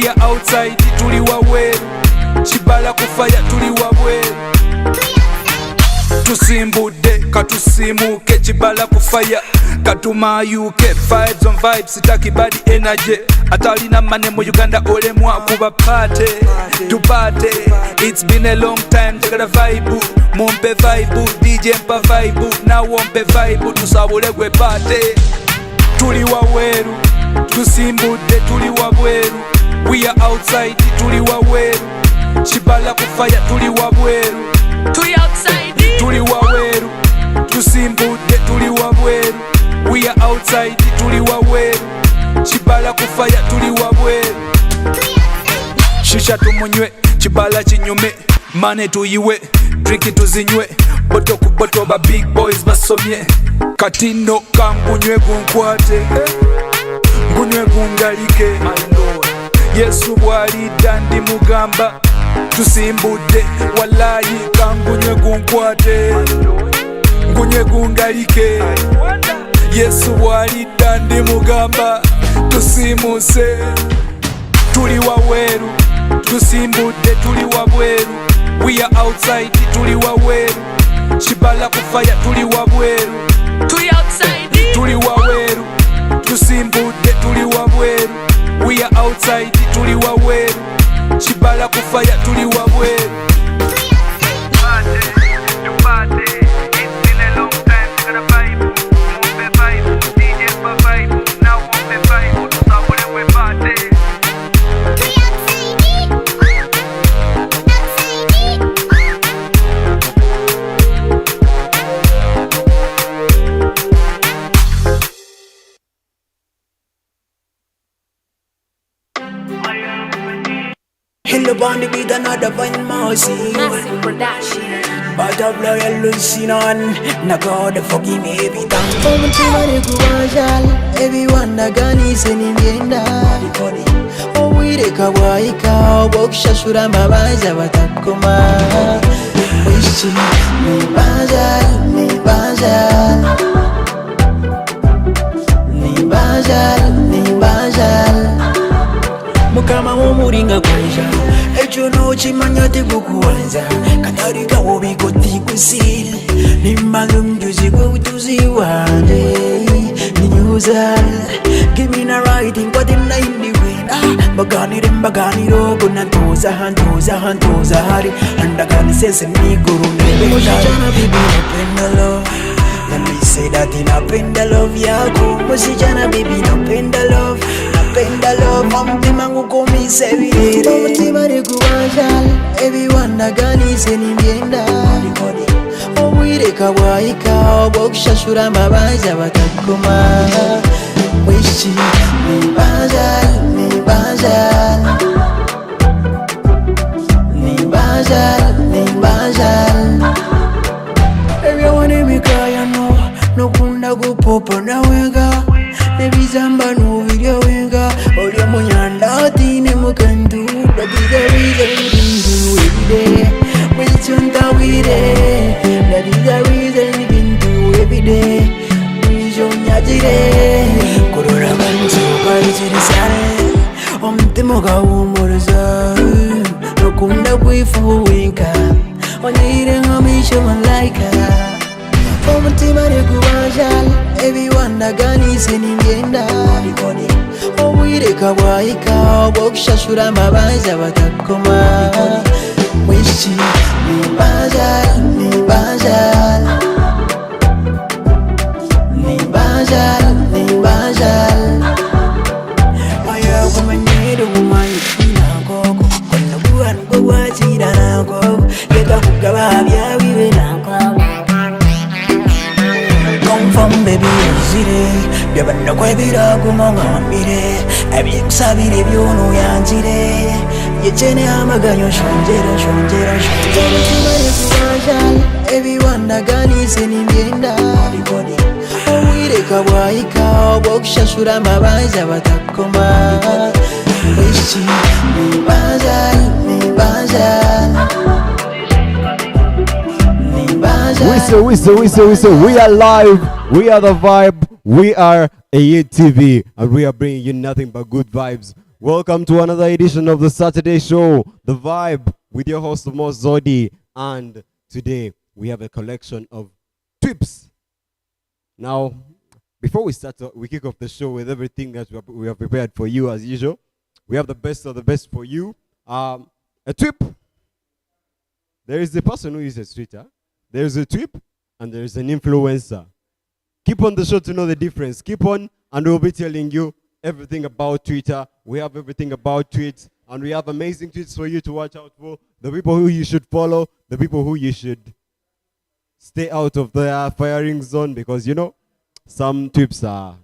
We are outside, tuli wabweru. Kibala kufaya tuli wabweru. Tusimbudde katusimuke, kibala kufaya katumayuke. Vibes on vibes, sitaki bad energy. Atalina mane mu Uganda olemwa kuba party tupate. It's been a long time, jagala vibe mumpe vibe, DJ mpa vibe na wompe vibe, tusabule gwe party. Tuli wabweru, tusimbudde tuli wabweru. We are outside, tuli wabweru. Kibala kufaya tuli wabweru. Tuli outside, tuli wabweru. Tusimbudde tuli wabweru. We are outside, tuli wabweru. Kibala kufaya tuli wabweru. Shisha tumunywe, kibala kinyume. Mane tuyiwe, drink tuzinywe. Boto ku boto ba big boys basomye. Katino kangunywe gunkwate, ngunywe gungalike. Yesu bwalidda ndi mugamba. Tusimbudde wallahi kangunywe gunkwate, ngunywe gungalike. Yesu bwalidda ndi mugamba. Tusimuse tuli wabweru. Tusimbudde tuli wabweru. We are outside, tuli wabweru. Kibala kufaya tuli wabweru. tuli outside, Tuli wabweru. Tusimbudde tuli wabweru. We are outside, tuli wabweru. Kibala kufaya tuli wabweru. Hello, Bonnie with another fine mousey. Massive production. Butterfly hallucinon. Na God forgive me every time. Omutima kubajal, everyone nagani senimyenda. Owireka bwayika obukushashura amabaza batakoma. Wishi nibajal, nibajal, nibajal, nibajal. Mukama w'umuringa kwanja, ekyo n'okimanya tekukuwaliza. Katali kawo bikoti kusiri, nimala omujuzi gw'obutuzi wange. Ninyuza, give me a writing, nkwate nayindi wenda. Mbaganire ogona ntuza hari. Andaganise se miguru nebenda. Musichana bibi napenda love. Let me say that napenda love yako. Musichana bibi napenda love. Napenda love, omutima ngukomise birere. Omutima nekubajal, everyone naganise nimyenda. Obwireka bwayika obwokushashura amabaza batakoma. Wishi nibajal, nibajal, nibajal, nibajal. Everyone emikaya nokunda gupopa nawega. Nebizamba n'obirya wenga. Olya munyanda atine mukandu. That is the reason we do every day. Wekyo ntawire. That is the reason we do every day. Wekyo nyagire. Kurora bantu bayikirisane. Omutima gawumuriza. Nokunda kwifuwenka. Onyire nkamisho malaika. Omutima nekubajal, everyone naganise nimyenda. Obwireka bwayika obwokushashura amabaza batakoma. Wishi nibajal, nibajal, nibajal, nibajal. Aya kumanyiro kumanyikina koko. Kona buwan bwachira na koko. Leka kugaba byawiwe na koko. From baby zire byabanda kwebira kumangambire ebikusabire byono yanjire yechene amaganyo shonjera everyone naganise nimyenda. Owireka bwayika obwokushashura amabaza batakoma. Wishi nibajal, nibajal, nibajal. We are live. We are the vibe. We are ATV, and we are bringing you nothing but good vibes, Welcome to another edition of the Saturday Show, The Vibe, with your host, Most Zodi. And today, we have a collection of tips. Now, before we start, we kick off the show with everything that we have prepared for you as usual. We have the best of the best for you. A tip. There is the person who uses Twitter. There is a tip, and there is an influencer. Keep on the show to know the difference. Keep on, and we'll be telling you everything about Twitter. We have everything about tweets, and we have amazing tweets for you to watch out for. The people who you should follow, the people who you should stay out of their firing zone, because you know some tweets are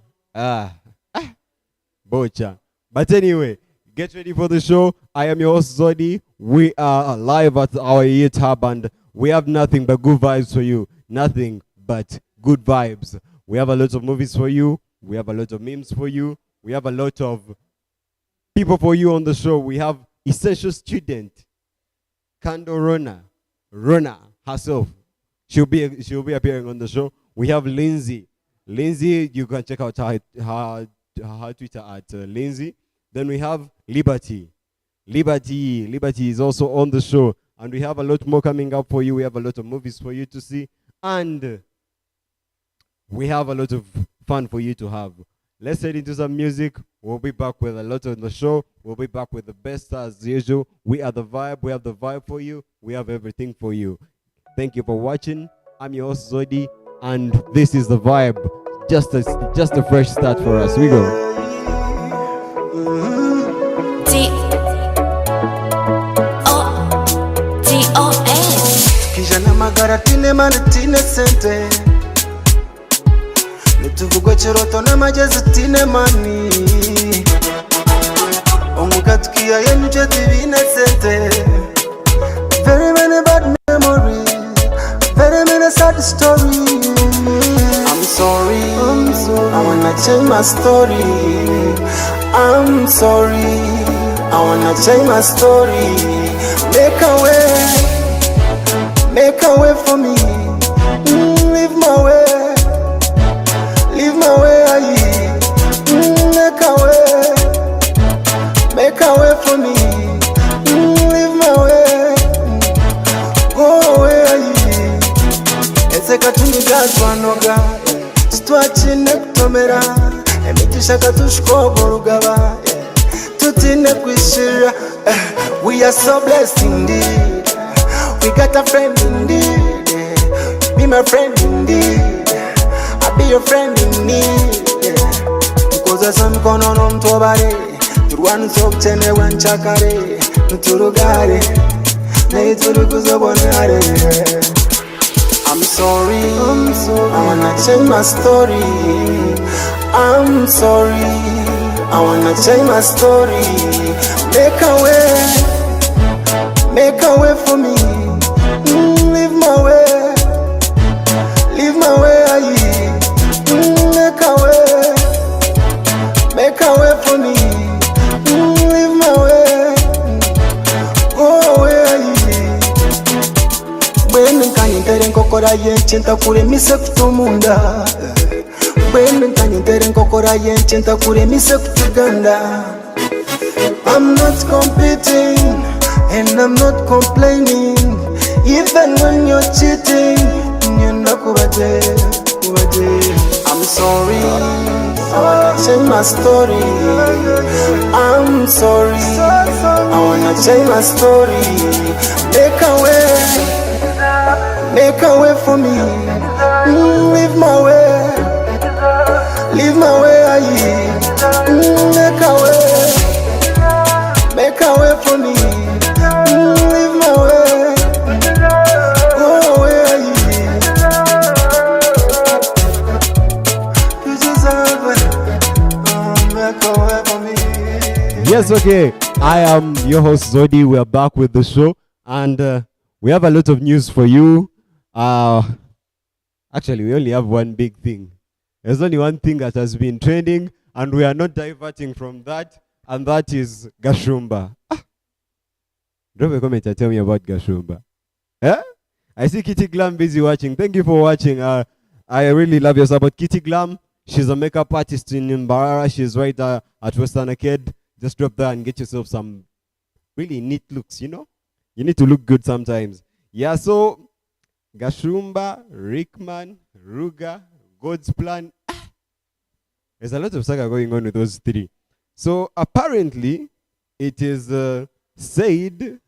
bocha. But anyway, get ready for the show. I am your host Zodi. We are live at our YouTube, and we have nothing but good vibes for you. Nothing but good vibes. We have a lot of movies for you. We have a lot of memes for you. We have a lot of people for you on the show. We have essential student, Kando Rona herself. She'll be appearing on the show. We have Lindsay. Lindsay, you can check out her Twitter at Lindsay. Then we have Liberty. Liberty is also on the show. And we have a lot more coming up for you. We have a lot of movies for you to see. And we have a lot of fun for you to have. Let's head into some music. We'll be back with a lot on the show. We'll be back with the best as usual. We are the vibe. We have the vibe for you. We have everything for you. Thank you for watching. I'm your host Zodi, and this is the vibe. Just a fresh start for us. We go. T-O-T-O-S Kijana magara tine mani tine sente Nituvugwe chiroto na majezi tine mani Omukatukia yenu jeti vine sente Very many bad memories Very many sad stories I'm sorry, I wanna change my story I'm sorry, I wanna change my story Make a way for me Leave my way aye Make a way for me Leave my way Go away aye Ese katuni gatwanoga Situachine kutomera Emitisha katushkogo rugaba Tutine kwishira We are so blessed indeed We got a friend indeed Be my friend indeed I'll be your friend in need Tukoza samkono no mtobare Turwanu sokchene wanchakare Nuturugare Neiturukuzo bonare I'm sorry, I wanna change my story I'm sorry, I wanna change my story Make a way for me Leave my way aye Make a way for me Leave my way Go away aye Bwene nkanyintere nkokora yenchinta kure mise kutumunda Bwene nkanyintere nkokora yenchinta kure mise kutuganda I'm not competing and I'm not complaining Even when you're cheating Nyenda kubate I'm sorry I wanna change my story I'm sorry I wanna change my story Make a way for me Leave my way aye Make a way for me Leave my way Go away aye You deserve it Make a way for me Yes, okay. I am your host Zodi. We are back with the show, and we have a lot of news for you. Actually, we only have one big thing. There's only one thing that has been trending, and we are not diverting from that, and that is Gashumba. Drop a comment and tell me about Gashumba. Eh? I see Kitty Glam busy watching. Thank you for watching. I really love your support. Kitty Glam, she's a makeup artist in Mbarara. She's right at Western Arcade. Just drop that and get yourself some really neat looks, you know? You need to look good sometimes. Yeah, so Gashumba, Rickman, Ruga, God's Plan. There's a lot of saga going on with those three. So apparently, it is said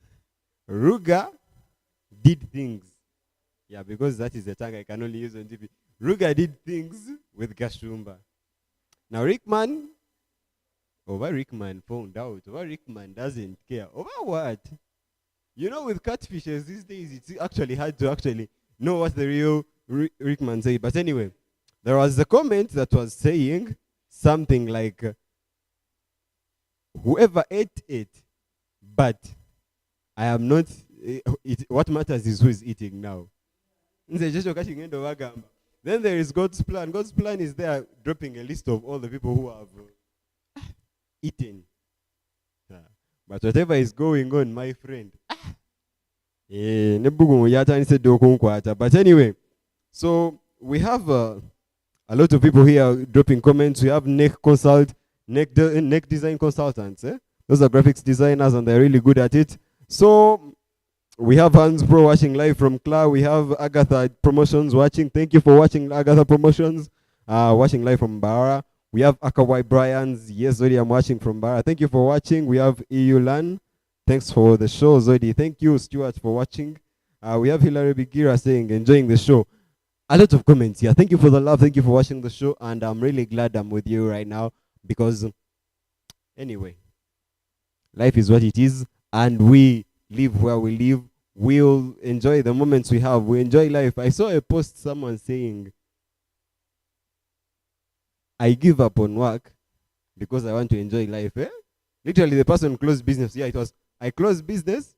Ruga did things. Yeah, because that is the tag I can only use on TV. Ruga did things with Gashumba. Now Rickman, over Rickman found out. Over Rickman doesn't care. Over what? You know, with catfishes these days, it's actually hard to actually know what the real Rickman said. But anyway, there was a comment that was saying something like, whoever ate it, but I am not, what matters is who is eating now. Then there is God's plan. God's plan is there dropping a list of all the people who have eaten. But whatever is going on, my friend. But anyway, so we have a lot of people here dropping comments. We have neck design consultants. Those are graphics designers and they're really good at it. So we have Hans Pro watching live from Kla. We have Agatha Promotions watching. Thank you for watching Agatha Promotions. Watching live from Mbarara. We have Akawai Bryans. Yes, Zodi, I'm watching from Mbarara. Thank you for watching. We have Eulan. Thanks for the show, Zodi. Thank you, Stuart, for watching. We have Hilary Bigira saying, enjoying the show. A lot of comments here. Thank you for the love. Thank you for watching the show. And I'm really glad I'm with you right now because, anyway, life is what it is. And we live where we live. We'll enjoy the moments we have. We enjoy life. I saw a post, someone saying, I give up on work because I want to enjoy life. Literally, the person closed business. Yeah, it was, I closed business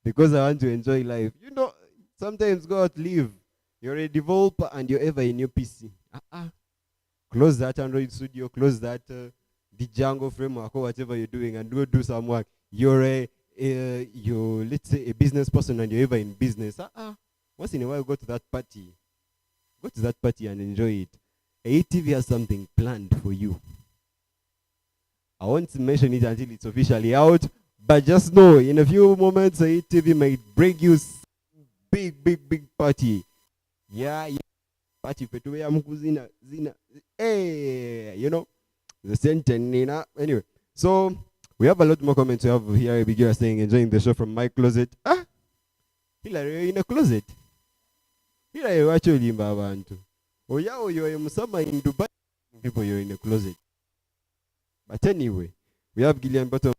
because I want to enjoy life. You know, sometimes go out, leave. You're a developer and you're ever in your PC. Close that Android studio, close that Django framework or whatever you're doing and go do some work. You're let's say a business person and you're ever in business. Once in a while, go to that party. Go to that party and enjoy it. ATV has something planned for you. I won't mention it until it's officially out, but just know in a few moments, ATV might bring you big party. Yeah. Party petuya mkuzina zina. Hey, you know, the sentence. Anyway, so we have a lot more comments. We have here Bigira saying enjoying the show from my closet. Hilary in a closet. Hilary actually mbabantu. Oya you're in Dubai. People you're in a closet. But anyway, we have Gillian Bottom.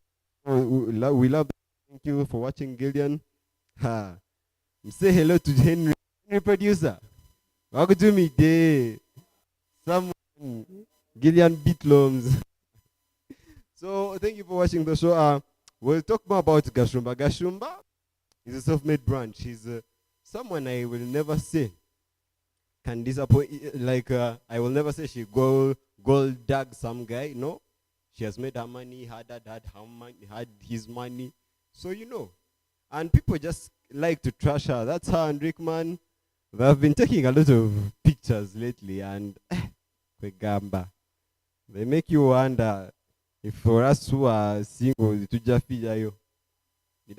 We love. Thank you for watching, Gillian. Say hello to Henry producer. Welcome to me day. Someone Gillian Beatloms. So thank you for watching the show. We'll talk more about Gashumba. Gashumba is a self-made brand. She's someone I will never say can disappoint. Like I will never say she gold dug some guy. No. She has made her money, her dad had her money, had his money. So you know. And people just like to trash her. That's her and Rickman. They have been taking a lot of pictures lately and Kwegamba. They make you wonder if for us who are single, did I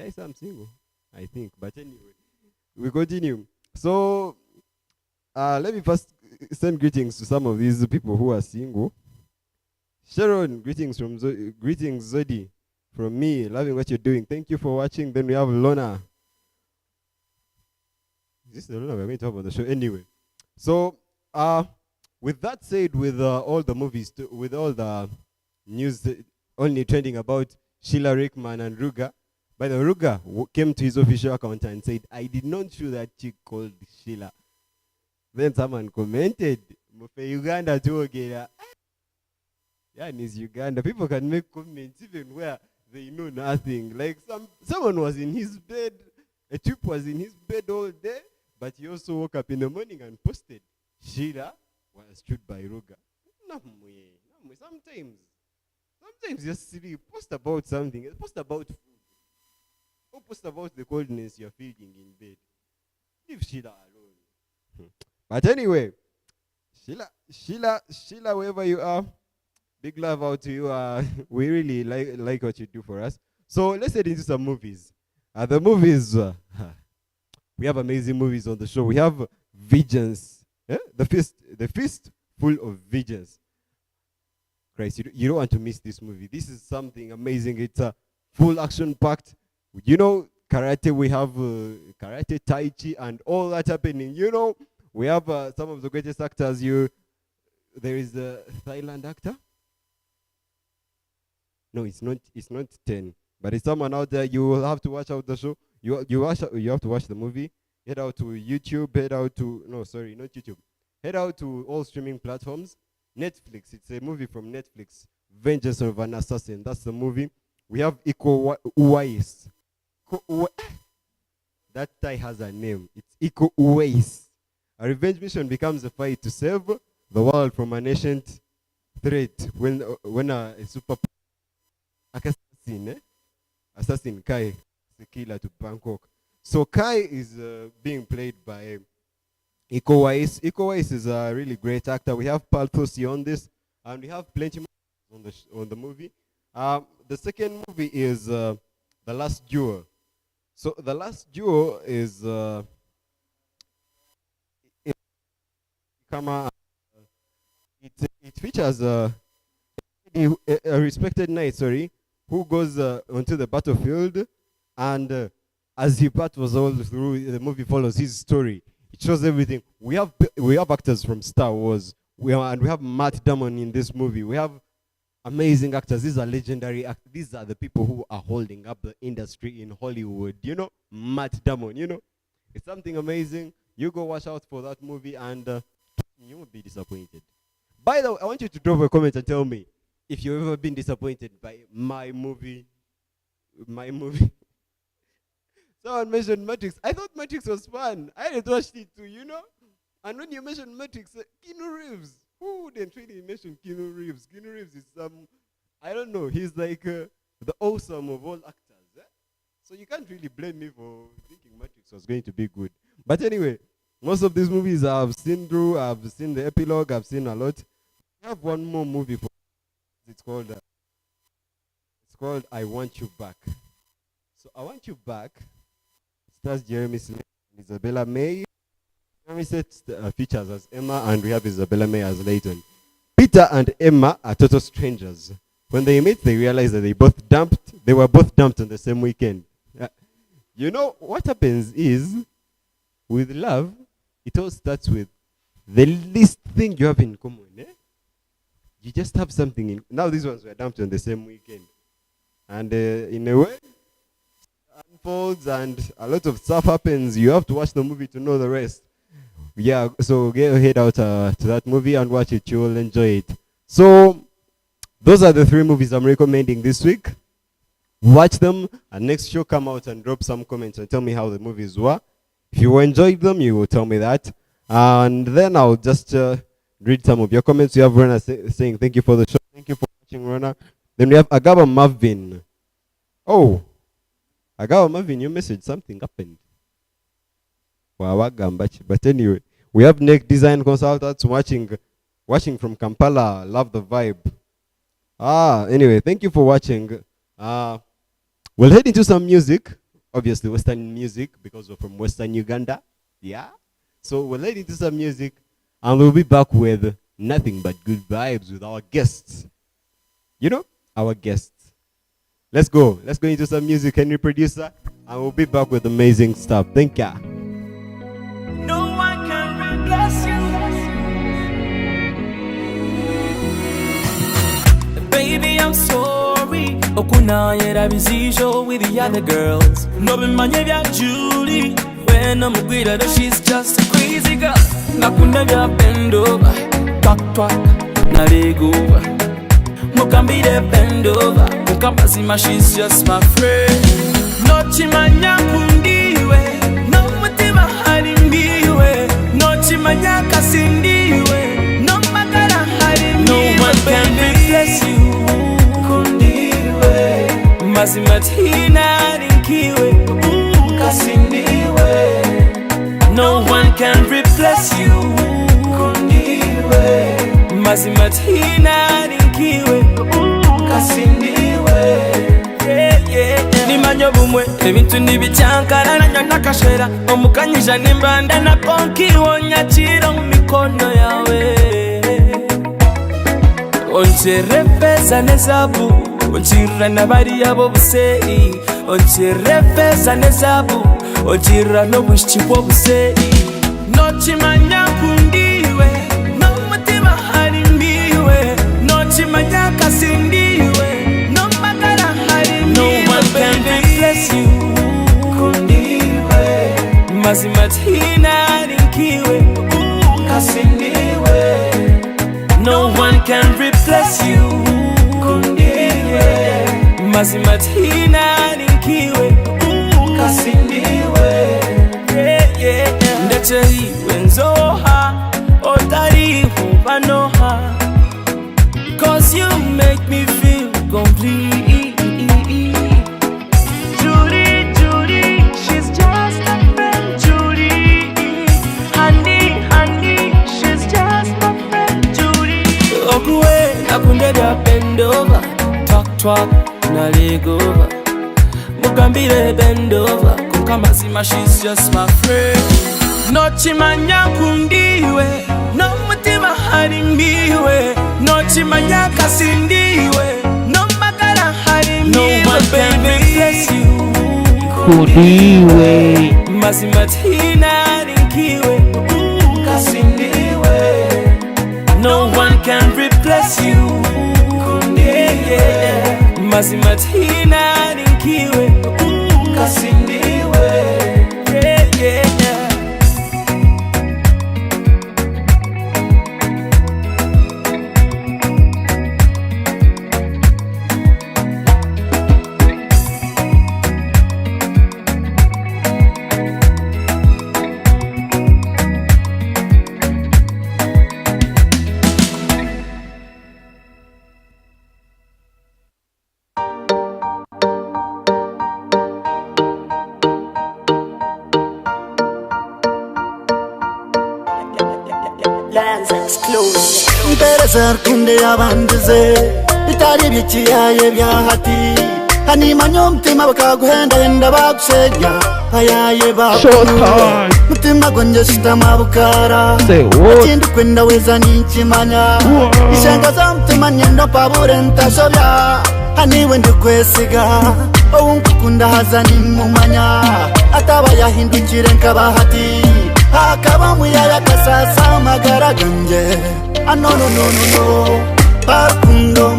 say I'm single? I think. But anyway, we continue. So let me first send greetings to some of these people who are single. Sharon, greetings greetings Zodi from me, loving what you're doing. Thank you for watching. Then we have Lona. This is Lona we're going to have on the show anyway. So with that said, with all the movies, with all the news only trending about Sheila Rickman and Ruga. By the way, Ruga came to his official account and said, I did not shoot that chick called Sheila. Then someone commented, Mufe Uganda too again. Yeah, in Uganda, people can make comments even where they know nothing. Like someone was in his bed, a chip was in his bed all day, but he also woke up in the morning and posted, Sheila was shot by Ruga. Sometimes just silly. Post about something. Post about food. Or post about the coldness you're feeling in bed. Leave Sheila alone. But anyway, Sheila, wherever you are, Big love out to you. We really like what you do for us. So let's head into some movies. The movies, we have amazing movies on the show. We have Visions. The feast full of visions. Christ, you don't want to miss this movie. This is something amazing. It's a full action packed. You know, karate, we have karate, tai chi, and all that happening. You know, we have some of the greatest actors. There is a Thailand actor. No, it's not 10, but it's someone out there. You will have to watch out the show. You have to watch the movie. Head out to YouTube. Not YouTube. Head out to all streaming platforms. Netflix. It's a movie from Netflix. Vengeance of an Assassin. That's the movie. We have Iko Uwais. That Thai has a name. It's Iko Uwais. A revenge mission becomes a fight to save the world from an ancient threat when a super assassin Kai is the killer to Bangkok. So Kai is being played by Iko Uwais. Iko Uwais is a really great actor. We have Palthosi on this, and we have plenty more on the movie. The second movie is The Last Duel. So The Last Duel is it features a respected knight, who goes onto the battlefield, and as he battles all through, the movie follows his story. It shows everything. We have actors from Star Wars. We have Matt Damon in this movie. We have amazing actors. These are legendary actors. These are the people who are holding up the industry in Hollywood. You know, Matt Damon. You know, it's something amazing. You go watch out for that movie, and you won't be disappointed. By the way, I want you to drop a comment and tell me if you've ever been disappointed by my movie. Someone mentioned Matrix. I thought Matrix was fun. I hadn't watched it too, you know. And when you mentioned Matrix, Keanu Reeves. Who didn't really mention Keanu Reeves? Keanu Reeves is I don't know. He's like the awesome of all actors. So you can't really blame me for thinking Matrix was going to be good. But anyway, most of these movies I've seen through. I've seen the epilogue. I've seen a lot. I have one more movie. It's called I Want You Back. So I Want You Back stars Jeremy Smith and Isabella May. Jeremy Smith features as Emma, and we have Isabella May as Leighton. Peter and Emma are total strangers. When they meet, they realize that they were both dumped on the same weekend. You know, what happens is, with love, it all starts with the least thing you have in common. You just have something in. Now these ones were dumped on the same weekend. And in a way, it unfolds and a lot of stuff happens. You have to watch the movie to know the rest. Yeah, so head out to that movie and watch it. You will enjoy it. So those are the 3 movies I'm recommending this week. Watch them, and next show come out and drop some comments and tell me how the movies were. If you enjoyed them, you will tell me that. And then I'll just read some of your comments. You have Rona saying thank you for the show. Thank you for watching, Rona. Then we have Agaba Marvin. Oh, Agaba Marvin, you messaged something happened. But anyway, we have Nick Design Consultants watching from Kampala. Love the vibe. Anyway, thank you for watching. We'll head into some music. Obviously, Western music, because we're from Western Uganda. Yeah? So we'll head into some music, and we'll be back with nothing but good vibes with our guests. You know, our guests. Let's go. Let's go into some music, Henry Producer, and we'll be back with amazing stuff. Thank ya. No one can replace you. Baby, I'm sorry. Okuna yera bizisho with the other girls. No be manya Julie. When I'm with her, she's just a crazy girl. Nakunda vya bend over, twak na leg over. Mukambi de bend over, mukapazima, she's just my friend. No chimanya kundiwe, no mutima harimbiwe. No chimanya kasindiwe, no magara harimbiwe. No one can replace you, kundiwe. Mazimatina rinkiwe, kasindiwe. No one can replace you, kundiwe. Mazimatina rinkiwe. ninkiwe kasindiwe nimanyo bumwe ebintu nibicyankara nanyo nakashera omukanyija nimbanda na konki wonyakira mu mikono yawe onchire pesa nezabu onchira na bariya b'obuseyi onchire pesa nezabu onchira n'obushiki bw'obuseyi nokimanya kundiwe n'omutima harimbiwe nokimanya kasindiwe n'omagara harimbiwe no one can replace you kundiwe mazima tina ninkiwe kasindiwe no one can replace you kundiwe mazima tina ninkiwe kasindiwe ndetse iwe nzoha otariho banoha cause you make me feel complete. Judy, Judy, she's just a friend. Judy, honey, honey, she's just a friend. Judy, okuwe nakundeda bend over, talk na leg over, mugambire bend over, kukamazima she's just my friend. Nochimanya kundiwe, no mutima harimbiwe, nochimanya kasindiwe, no magara harimbiwe. No one can replace you kundiwe mazima tina ninkiwe kasindiwe. No one can replace you kundiwe mazima tina ninkiwe kasindiwe. Mpereza kunde yabandize bitari bikiyaye byahati hanimanyo mutima bakaguhenda bagusenya ayaye bakunuwe mutima gonje shitama bukara ikindi kwenda weza ninkimanya ishenga za mutima nyendo pabure ntasobya haniwe ndikwesiga owunkukunda haza nimumanya ataba yahindukire nkabahati akaba muyaya kasasa amagara ganje no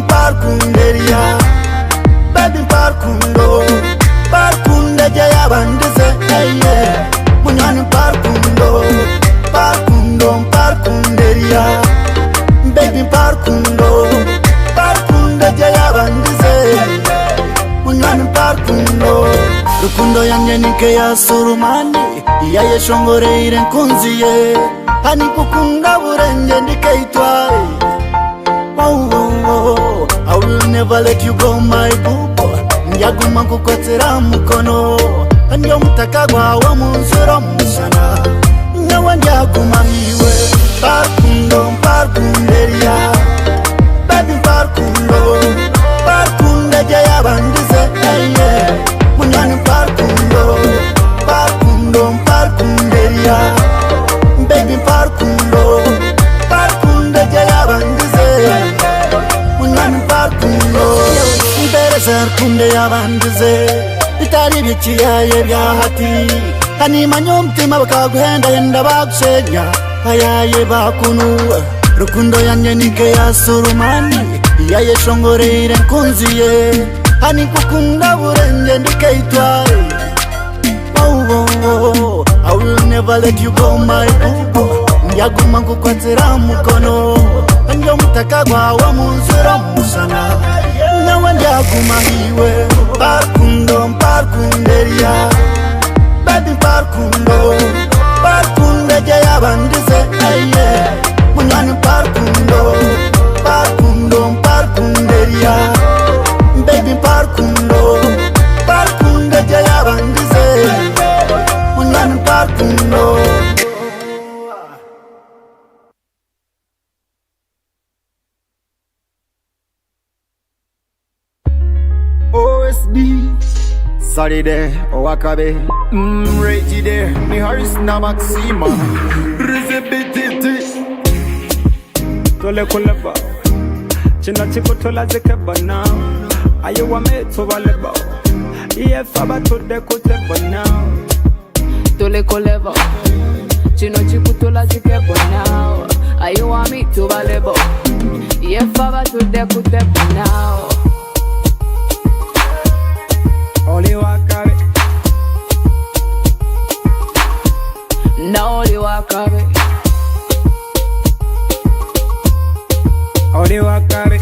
parkunderia baby parkunde jaya bandize munyani parkunderia baby parkunde jaya bandize munyani rukundo yanjye nike ya surumani iyaye shongoreire nkunziye hani kukunda burenge ndikeitwaye. I will never let you go my boo. Njaguma kukwatira mukono ndio mutaka gwawe munzira musana nyawe njaguma hiwe parkunderia baby parkunde jaya bandize munyani parkunderia baby parkunde jaya bandize munyani mpereza kunde yabandize bitari bikiyaye byahati hanimanyo mutima bakaguhenda bagusenya ayaye bakunuwe rukundo yanjye nike ya surumani iyaye shongoreire nkunziye hani kukunda burenge ndikeitwaye. I will never let you go my boo. Njaguma kukwatira mukono ndio mutaka gwawe munzira musana nawe njaguma hiwe parkunderia baby parkunde jaya bandize munyani parkunderia baby parkunde jaya bandize munyani parkundo. Sorry there, Owakabe. Reggie there, me Harris na Maxima. Rizibititi. Tole kuleba. China chiku tola zikeba now. Aye wa me to valeba. Iye faba to de kuteba now. Tole koleva. Chino chiku tola zikeba now. Aye wa me to valeba. Iye faba to de kuteba now. Oli wakabe. Now oli wakabe. Oli wakabe.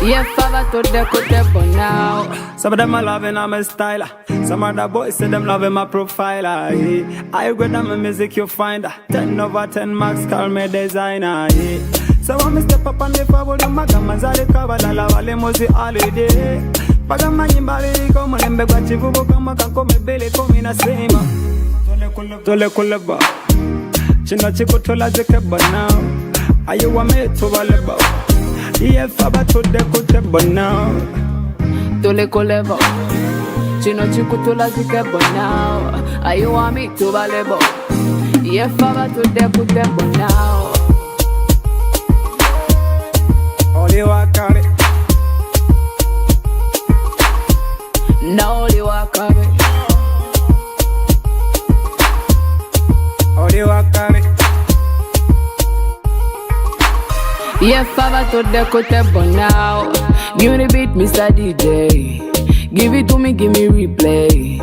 Yeah, father to the kutebo now. Some of them are loving I'm a styler. Some other boys say them loving my profiler. Yeah. I agree that my music you find 10 over 10 marks, call me designer. Yeah. So when me step up on the forward, I'm a gamazari cover la la vale mozi holiday. Pagama nyimbali como lembe kwa chivubo kama kakome bele komi na sema. Tole kuleba. China chiku tola zikeba now. Aye wa me to valeba. Iye faba to de kuteba now. Tole koleva. Chino chiku tola zikebo now. Aye wa me to valeba. Yeah, father to the kutebo now. Oli wakabe. Now oli wakabe. Oli wakabe. Yeah, father to the kutebo now. Give me the beat, Mr. DJ. Give it to me, give me replay.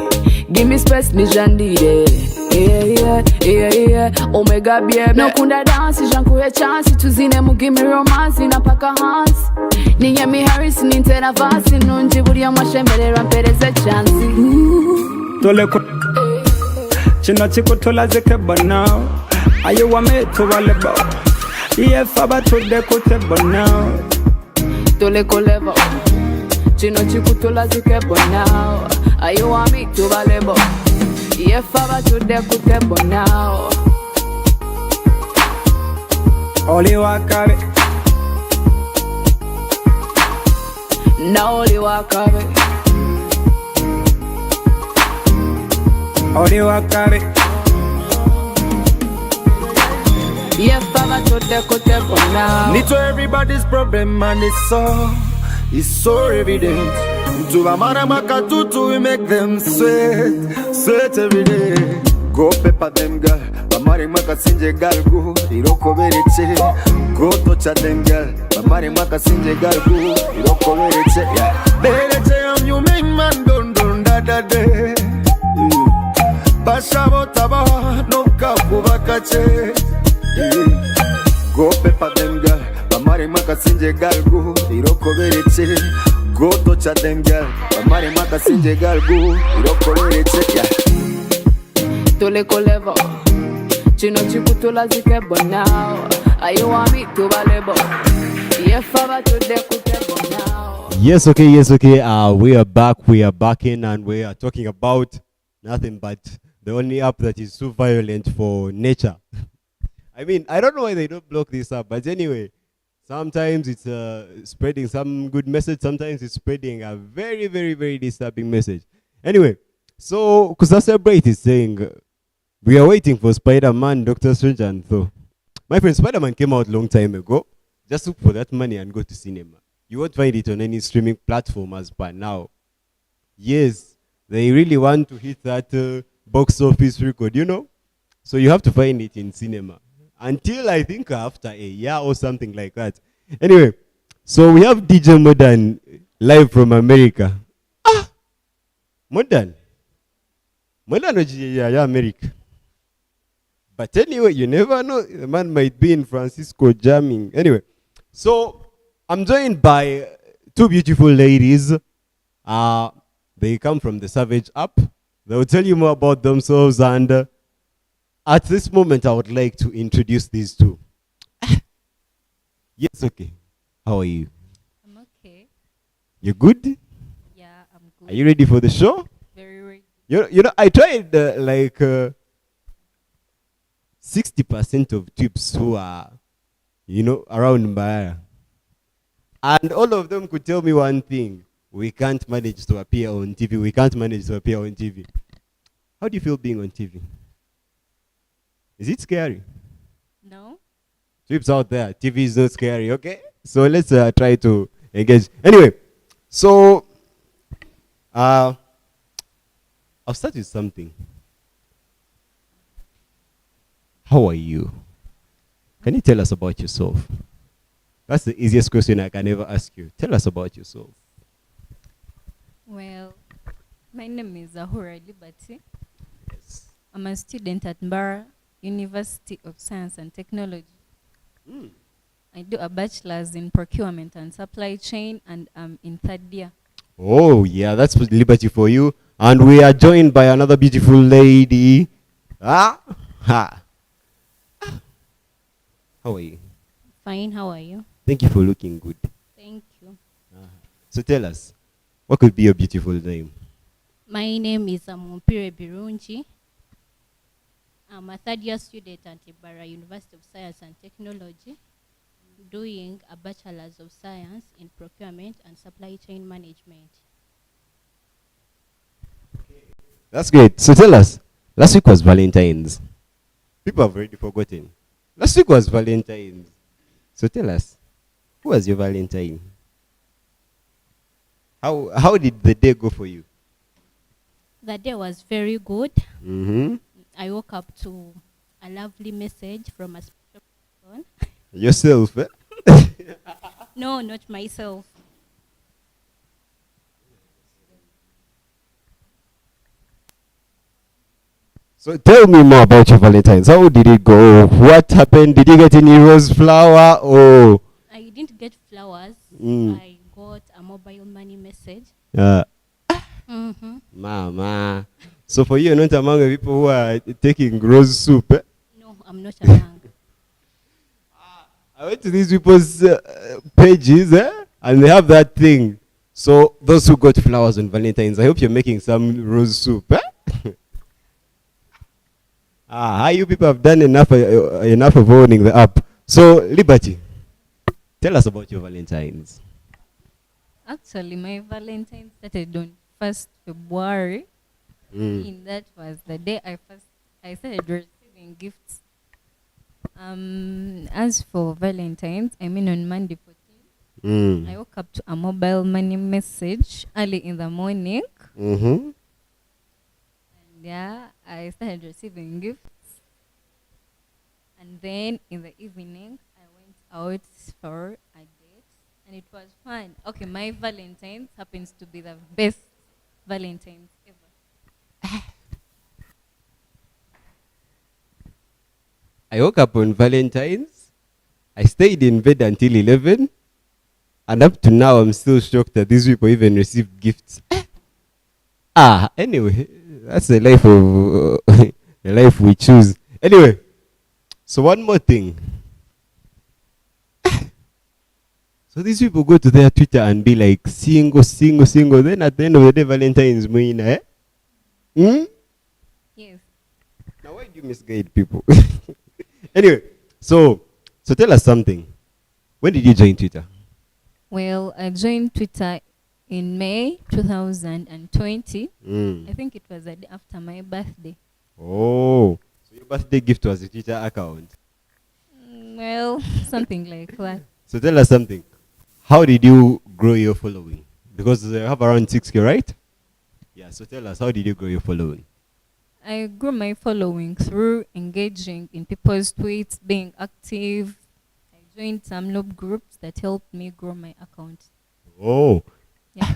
Give me space, ni jandide. Yeah. Omega baby. No kunda dance, jankuye chance. Tuzine mu give me romance, inapaka hands. Ninye mi Harris, nintena vasi. Nunjiburi ya mwashembelera mpereze chansi. Tole ku. China chiku tola zikeba now. Aye wa me to valeba. Iye faba to de kuteba now. Tole koleva. Chino chiku tola zikebo now. Aye wa me to valeba. Yeah, father to the kutebo now. Oli wakabe. Now oli wakabe. Oli wakabe. Yeah, father to the kutebo now. Need to everybody's problem and it's so evident. To Amara Makatutu, we make them sweat every day. Go pepper them girl, Amari Makasinje girl go, Iroko Veriche. Go touch them girl, Amari Makasinje girl go, Iroko Veriche. Veriche, I'm you make man don da de. Bashabo taba, no kapu bakache. Go pepper them girl, Amari Makasinje girl go, Iroko Veriche. Go touch them girl, Amari Makasinje girl go, Iroko Veriche. Tole koleva. Chino chiku tola zikebo now. Aye wa me to valebo. Yeah, father to the kutebo now. Yes, okay. We are back in, and we are talking about nothing but the only app that is so violent for nature. I mean, I don't know why they don't block this app, but anyway, sometimes it's spreading some good message, sometimes it's spreading a very, very, very disturbing message. Anyway, so Kusasa Bright is saying, we are waiting for Spider-Man, Doctor Strange, and Thor. My friend, Spider-Man came out long time ago. Just look for that money and go to cinema. You won't find it on any streaming platform as per now. Yes, they really want to hit that box office record, you know? So you have to find it in cinema. Until I think after a year or something like that. Anyway, so we have DJ Modern live from America. Modern yeah, America. But anyway, you never know. The man might be in Francisco jamming. Anyway, so I'm joined by two beautiful ladies. They come from the Savage app. They will tell you more about themselves, and at this moment, I would like to introduce these two. Yes, okay. How are you? I'm okay. You good? Yeah, I'm good. Are you ready for the show? Very ready. You know, I tried 60% of tips who are, around Mbarara. And all of them could tell me one thing. we can't manage to appear on TV. We can't manage to appear on TV. How do you feel being on TV? Is it scary? No. Trips out there, TV is not scary, okay? So let's try to engage. Anyway, so I'll start with something. How are you? Can you tell us about yourself? That's the easiest question I can ever ask you. Tell us about yourself. Well, my name is Ahura Liberty. Yes. I'm a student at Mbarara, University of Science and Technology. I do a bachelor's in procurement and supply chain, and I'm in third year. Oh, yeah, that's liberty for you. And we are joined by another beautiful lady. Ah, ha. How are you? Fine, how are you? Thank you for looking good. Thank you. So tell us, what could be your beautiful name? My name is Mbarara Birunji. I'm a third year student at Mbarara University of Science and Technology, doing a bachelor's of science in procurement and supply chain management. That's great. So tell us, last week was Valentine's. People have already forgotten. Last week was Valentine's. So tell us, who was your Valentine? How did the day go for you? The day was very good. Mm-hmm. I woke up to a lovely message from a special person. Yourself, eh? No, not myself. So tell me more about your Valentine's. How did it go? What happened? Did you get any rose flower? Oh. I didn't get flowers. Mm. I got a mobile money message. Mama. So for you, you're not among the people who are taking rose soup. Eh? No, I'm not among. I went to these people's pages, and they have that thing. So those who got flowers on Valentine's, I hope you're making some rose soup. Eh? How you people have done enough of owning the app. So Liberty, tell us about your Valentine's. Actually, my Valentine started on 1st February. And that was the day I started receiving gifts. As for Valentine's, I mean on Monday 14th, I woke up to a mobile money message early in the morning. And yeah, I started receiving gifts. And then in the evening, I went out for a date. And it was fun. Okay, my Valentine's happens to be the best Valentine's ever. I woke up on Valentine's. I stayed in bed until 11. And up to now, I'm still shocked that these people even received gifts. Anyway, that's the life of the life we choose. Anyway, so one more thing. So these people go to their Twitter and be like, single. Then at the end of the day, Valentine's mean, eh? Yes. Now why do you misguide people? Anyway, so tell us something. When did you join Twitter? Well, I joined Twitter in May 2020. I think it was the day after my birthday. Oh, so your birthday gift was a Twitter account. Well, something like that. So tell us something. How did you grow your following? Because you have around 6K, right? Yeah, so tell us, how did you grow your following? I grew my following through engaging in people's tweets, being active. I joined some lob groups that helped me grow my account. Oh. Yeah.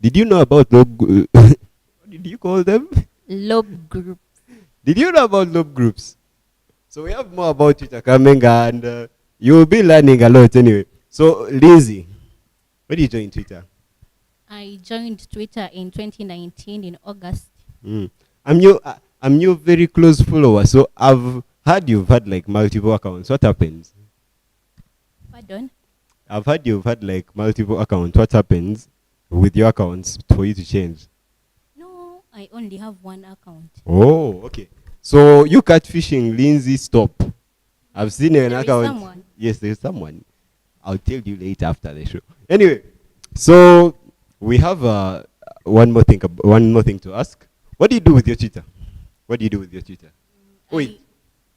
Did you know about what did you call them? Lob groups. Did you know about lob groups? So we have more about Twitter coming, and you will be learning a lot anyway. So Lindsay, when did you join Twitter? I joined Twitter in 2019 in August. I'm your very close follower. So I've heard you've had like multiple accounts. What happens? Pardon? I've heard you've had like multiple accounts. What happens with your accounts for you to change? No, I only have one account. Oh, okay. So you catfishing, Lindsay, stop. I've seen an There is account. someone. Yes, there's someone. I'll tell you later after the show. Anyway, So we have one more thing to ask. What do you do with your Twitter? What do you do with your Twitter? Wait,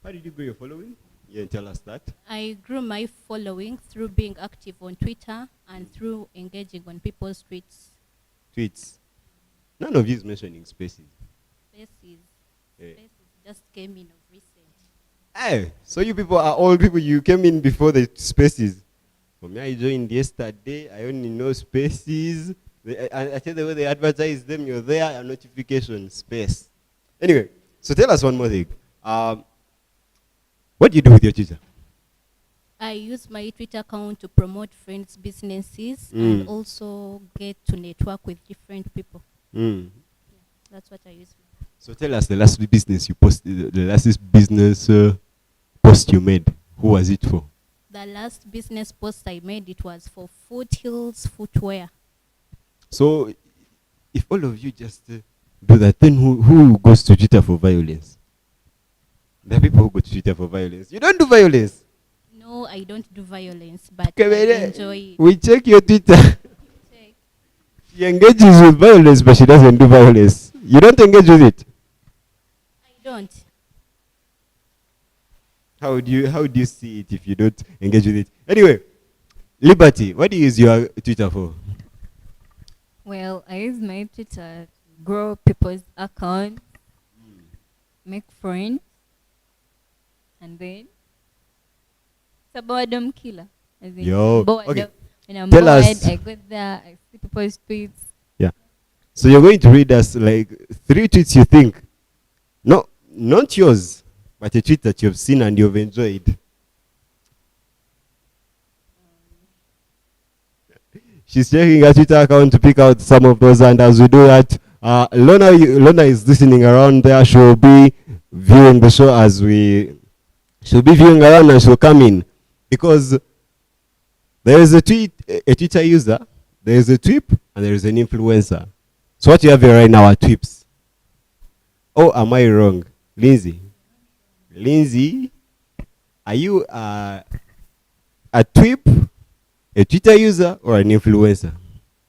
how did you grow your following? Yeah, tell us that. I grew my following through being active on Twitter and through engaging on people's tweets. Tweets. None of you is mentioning spaces. Spaces. Yeah. Spaces just came in of recent. Hey, so you people are all people you came in before the spaces. For me, I joined yesterday. I only know spaces. I tell the way they advertise them, you're there, a notification, space. Anyway, so tell us one more thing. What do you do with your Twitter? I use my Twitter account to promote friends' businesses and also get to network with different people. That's what I use. So tell us the last business you posted, the last business post you made. Who was it for? The last business post I made, it was for Foothills Footwear. So if all of you just do that, then who goes to Twitter for violence? There are people who go to Twitter for violence. You don't do violence. No, I don't do violence, but I enjoy it. We check your Twitter. Check. She engages with violence, but she doesn't do violence. You don't engage with it. I don't. How do you see it if you don't engage with it? Anyway, Liberty, what do you use your Twitter for? Well, I use my Twitter to grow people's accounts, make friends, and then it's a boredom killer. As in, Yo, boredom. okay. When I'm Tell bored, us. I go there, I see people's tweets. Yeah. So you're going to read us like 3 tweets you think, no, not yours, but a tweet that you've seen and you've enjoyed. She's checking her Twitter account to pick out some of those, and as we do that, Lona is listening around there. She'll be viewing the show she'll be viewing around and she'll come in. Because there is a Twitter user, there is a tweep, and there is an influencer. So what you have here right now are tweeps. Oh, am I wrong? Lindsay, are you a tweep, a Twitter user, or an influencer?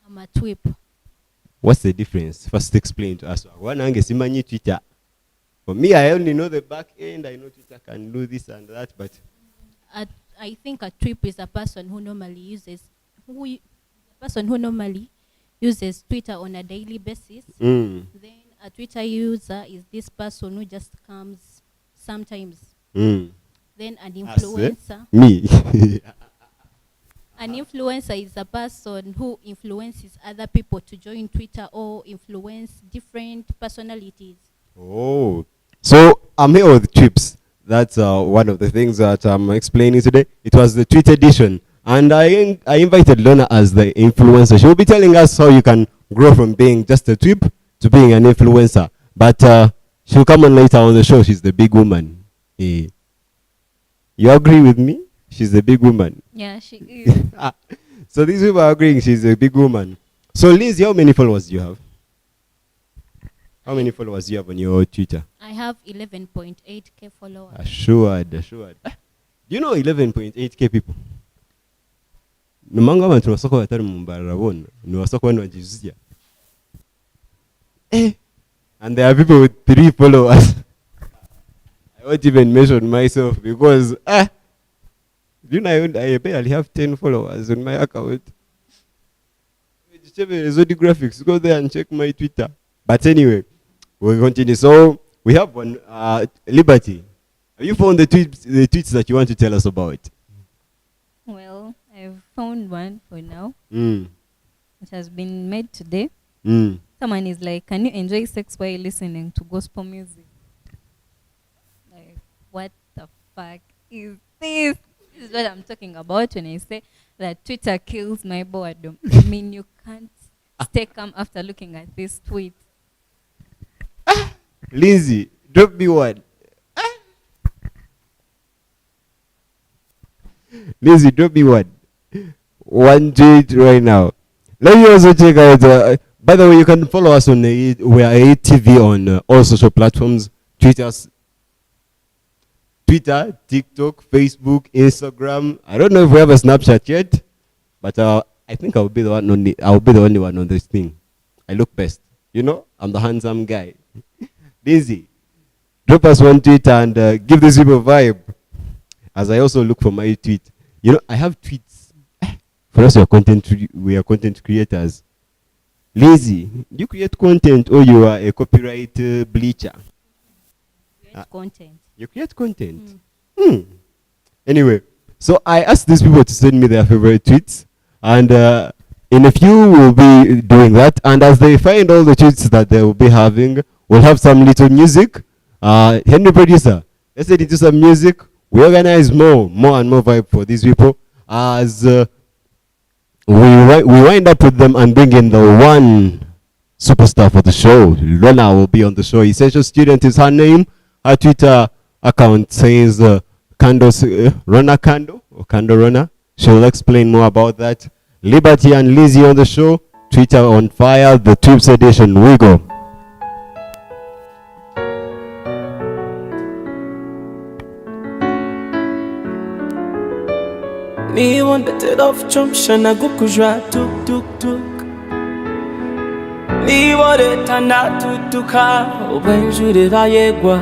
I'm a tweep. What's the difference? First explain to us. One angle simanyi Twitter. For me, I only know the back end. I know Twitter can do this and that, but I think a tweep is a person who normally uses Twitter on a daily basis. Then a Twitter user is this person who just comes sometimes. Then an influencer. Me. An influencer is a person who influences other people to join Twitter or influence different personalities. Oh, so I'm here with Chips. That's one of the things that I'm explaining today. It was the Twitter edition, and I invited Lona as the influencer. She will be telling us how you can grow from being just a tweep to being an influencer. But she'll come on later on the show. She's the big woman. You agree with me? She's a big woman. Yeah, she is. So these people are agreeing she's a big woman. So Lindsay, how many followers do you have? How many followers do you have on your Twitter? I have 11.8k followers. Assured. Do you know 11.8k people? Numanga abantu basoko batari mu Mbarara bona. Ni basoko bano bajizia. And there are people with 3 followers. I won't even mention myself because you know I barely have 10 followers on my account. Zodi graphics, go there and check my Twitter. But anyway, we'll continue. So we have one Liberty. Have you found the tweets that you want to tell us about? Well, I've found one for now. It has been made today. Someone is like, can you enjoy sex while listening to gospel music? Like, what the fuck is this? This is what I'm talking about when I say that Twitter kills my boredom. I mean, you can't stay calm after looking at this tweet. Lindsay, drop me one. Lindsay, drop me one. One tweet right now. Let me also check out. By the way, you can follow us on we are ATV on all social platforms. Twitter, TikTok, Facebook, Instagram. I don't know if we have a Snapchat yet, but I think I'll be the one only. I'll be the only one on this thing. I look best. You know, I'm the handsome guy. Daisy, drop us one tweet and give these people a vibe. As I also look for my tweet. You know, I have tweets. For us, we are content creators. Lazy, do you create content or you are a copyright bleacher? Content. You create content. Anyway, so I asked these people to send me their favorite tweets, and in a few we'll be doing that. And as they find all the tweets that they will be having, we'll have some little music. Henry producer, let's get into some music. We organize more and more vibe for these people as we wind up with them and bring in the one superstar for the show. Lona will be on the show. Essential Student is her name. Her Twitter account says Rona Kando or Kando Rona. She'll explain more about that. Liberty and Lizzie on the show. Twitter on fire. The Tubes edition. We go. Me want the tail of junction, I go kujwa tuk tuk tuk. Ni wore tana tutuka, obenjure bayegwa.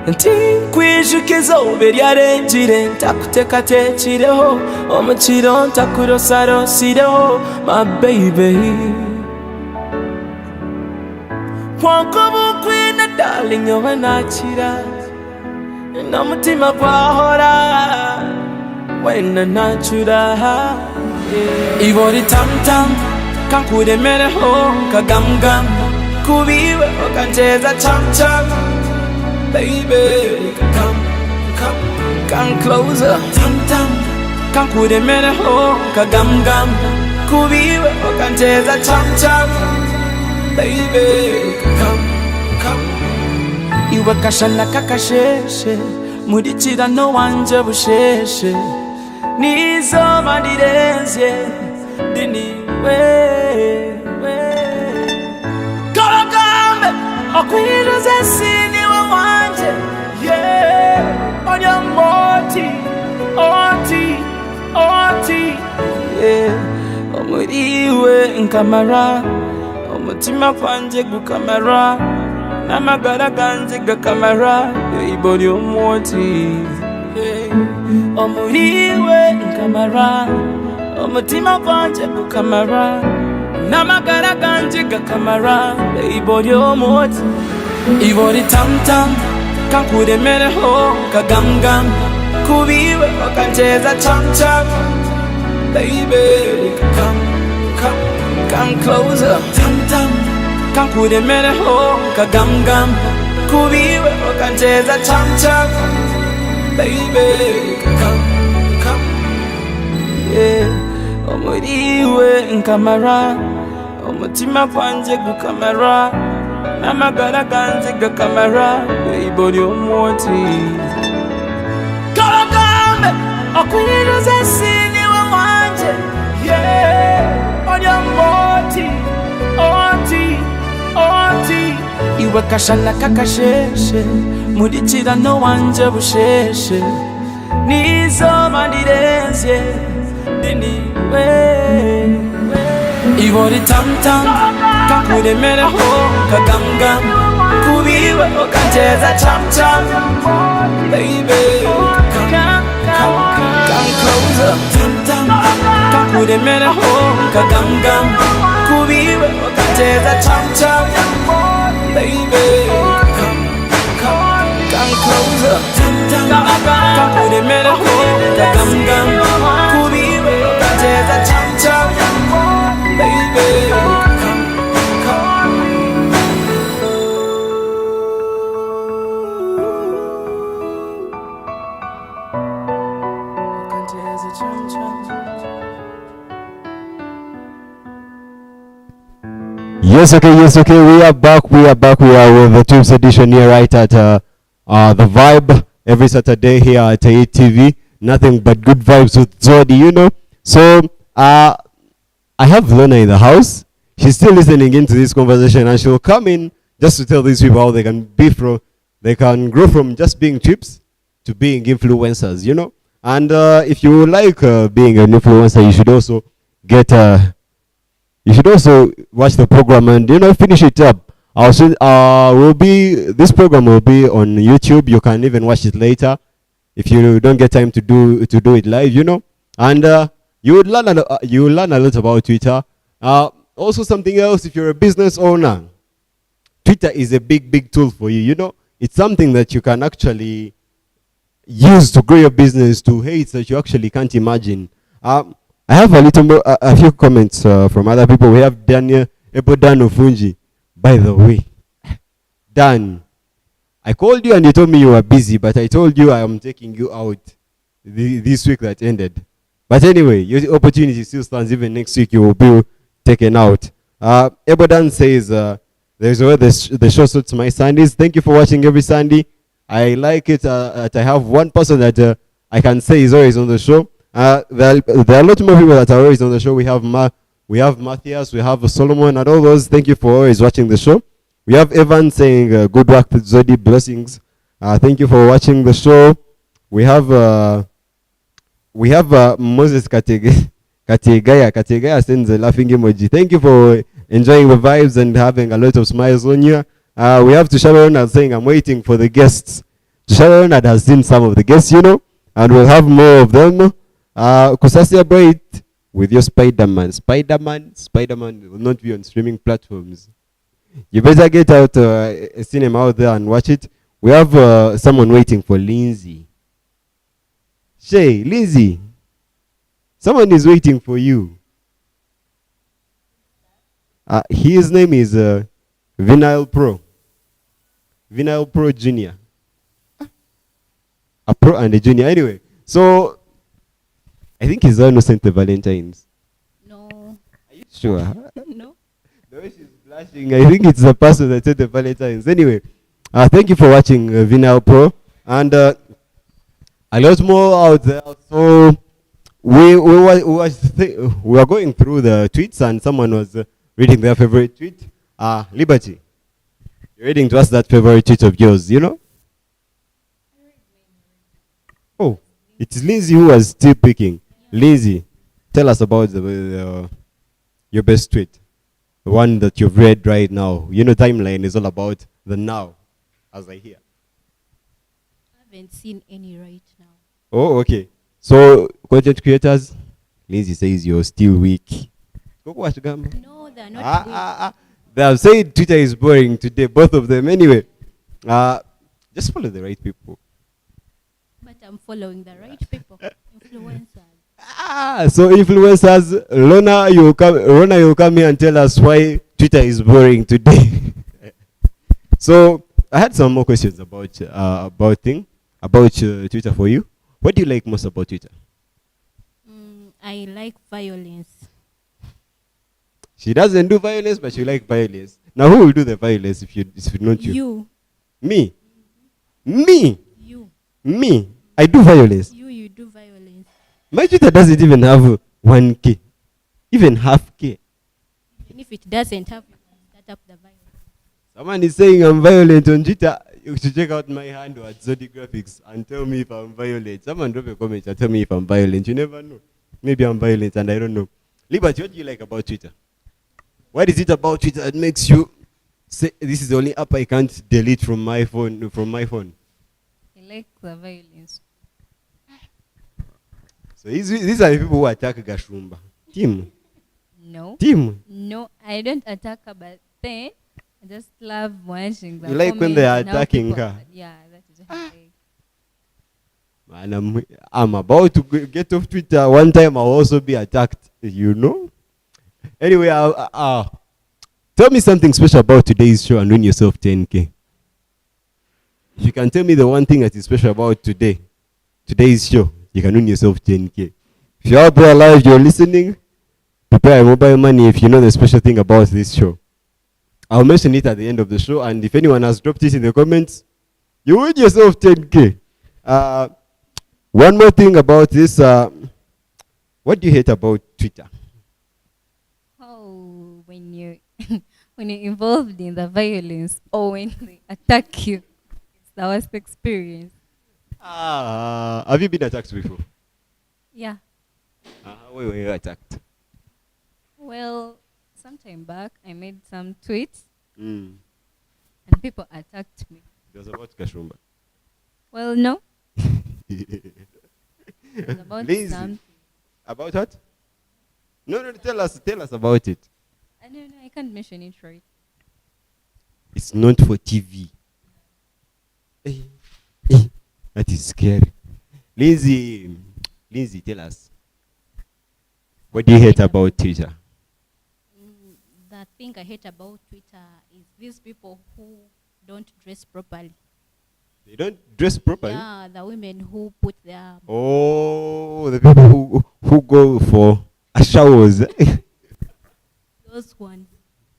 Nti kwijukeza oberi arenjire, ntakuteka tekireho, omukiro ntakurosarosireho, my baby. Wankobu kwina darling, yowe nakira, n'omutima gwahora. When the natura Ivori tam tam Kankure mere ho Kagam gam Kubiwe Okancheza cham cham Baby Come closer Tam tam Kankure mere ho Kagam gam Kubiwe Okancheza cham cham Baby Come Iwe kashana kakasheshe Mudikira no wanje busheshe Nizo mandirenze Dini we Karakambe Okwiruze sini wa wanje Yeah Onya moti Oti Yeah Omuriwe nkamara Omutima kwanje gukamara Namagara ganje gakamara Ibori omoti Omuriwe nkamara Omutima kwanje gukamara Namagara ganje gakamara Ibori omoti Ibori tam tam Kankure mere ho Kagam gam Kubiwe okancheza cham cham Baby come closer Tam tam Kankure mere ho Kagam gam Kubiwe okancheza cham cham Baby, come, yeah. Omuriwe nkamara, omutima kwanje gukamara, namagara ganje gakamara, ibori omoti. Karagambe, okwiruze sini wa wanje, yeah. Onya moti, oti. Iwe kashana kakasheshe Mudikira no wanje busheshe Nizo mandirenze Dini we Ivori tam tam Kankure mere ho Kagam gam Kubiwe okancheza cham cham Baby Come closer Tam tam Kankure mere ho Kagam gam Kubiwe okancheza cham cham Baby, come closer. Come put him in a hole. Come Kubiwe, Kajeza cham cham. Baby, come. Kajeza cham cham. Yes, okay. We are back. We are with the Tubes edition here, right at the Vibe every Saturday here at ATV. Nothing but good vibes with Zodi, you know. So I have Lona in the house. She's still listening into this conversation, and she'll come in just to tell these people how they can grow from just being Tubes to being influencers, you know. And if you like being an influencer, you should also get you should also watch the program and finish it up. Also, this program will be on YouTube. You can even watch it later if you don't get time to do it live. And you would learn a lot about Twitter. Also, something else, if you're a business owner, Twitter is a big tool for you. It's something that you can actually use to grow your business to heights that you actually can't imagine. I have a few comments from other people. We have Daniel Dan Ofunji. By the way, Dan, I called you and you told me you were busy, but I told you I am taking you out this week that ended. But anyway, your opportunity still stands. Even next week you will be taken out. Ebodan says, there's where the show suits my Sundays. Thank you for watching every Sunday. I like it that I have one person that I can say is always on the show. There are a lot more people that are always on the show. We have Matthias, we have Solomon, and all those. Thank you for always watching the show. We have Evan saying, good work, Zodi, blessings. Thank you for watching the show. We have Moses Kategaya sends a laughing emoji. Thank you for enjoying the vibes and having a lot of smiles on you. We have Tushara Ronald saying, I'm waiting for the guests. Tushara Ronald has seen some of the guests, and we'll have more of them. Kusasia Bright with your Spider-Man. Spider-Man will not be on streaming platforms. You better get out a cinema out there and watch it. We have someone waiting for Lindsay. Lindsay, someone is waiting for you. His name is Vinyl Pro. Vinyl Pro Junior. A pro and a junior. Anyway, so I think he's the one who sent the Valentines. No. Are you sure? No. The way she's blushing, I think it's the person that sent the Valentines. Anyway, thank you for watching Vinyl Pro. And a lot more out there. So we were going through the tweets and someone was reading their favorite tweet. Liberty, you're reading to us that favorite tweet of yours, Oh, it's Lindsay who was still picking. Lindsay, tell us about your best tweet. The one that you've read right now. Timeline is all about the now, as I hear. I haven't seen any right now. Oh, okay. So, content creators, Lindsay says you're still weak. No, they're not weak. They have said Twitter is boring today, both of them. Anyway, just follow the right people. But I'm following the right people. Influencers. So influencers, Rona, you come here and tell us why Twitter is boring today. So I had some more questions about Twitter for you. What do you like most about Twitter? I like violence. She doesn't do violence, but she likes violence. Now who will do the violence if not you? You. Me? Me? You. Me? I do violence. You do violence. My Twitter doesn't even have 1K. Even half K. And if it doesn't have, you can start up the violence. Someone is saying I'm violent on Twitter. You should check out my handle at Zodi Graphics and tell me if I'm violent. Someone drop a comment and tell me if I'm violent. You never know. Maybe I'm violent and I don't know. Liberty, what do you like about Twitter? What is it about Twitter that makes you say this is the only app I can't delete from my phone? I like the violence. So these are the people who attack Gashumba. Team. No. Team. No, I don't attack her, but then I just love watching the You like when they are comments and how attacking people- her? Yeah, that is what I like. Man, I'm about to get off Twitter. One time I'll also be attacked, Anyway, tell me something special about today's show and win yourself 10K. If you can tell me the one thing that is special about today's show, you can win yourself 10K. If you're out there live, you're listening, prepare your mobile money if you know the special thing about this show. I'll mention it at the end of the show, and if anyone has dropped it in the comments, you win yourself 10K. One more thing about this, what do you hate about Twitter? Oh, when you're when you're involved in the violence or when they attack you, it's the worst experience. Have you been attacked before? Yeah. Where were you attacked? Well, sometime back, I made some tweets Mm. and people attacked me. It was about Kashumba. Well, no, it was about Lazy. something. About what? No, no, tell us about it. I don't know, I can't mention it right. It's not for TV. Eh, that is scary. Lindsay, tell us. What do you hate about Twitter? The thing I hate about Twitter is these people who don't dress properly. They don't dress properly. Yeah, the women who put their Oh, the people who go for showers. those ones.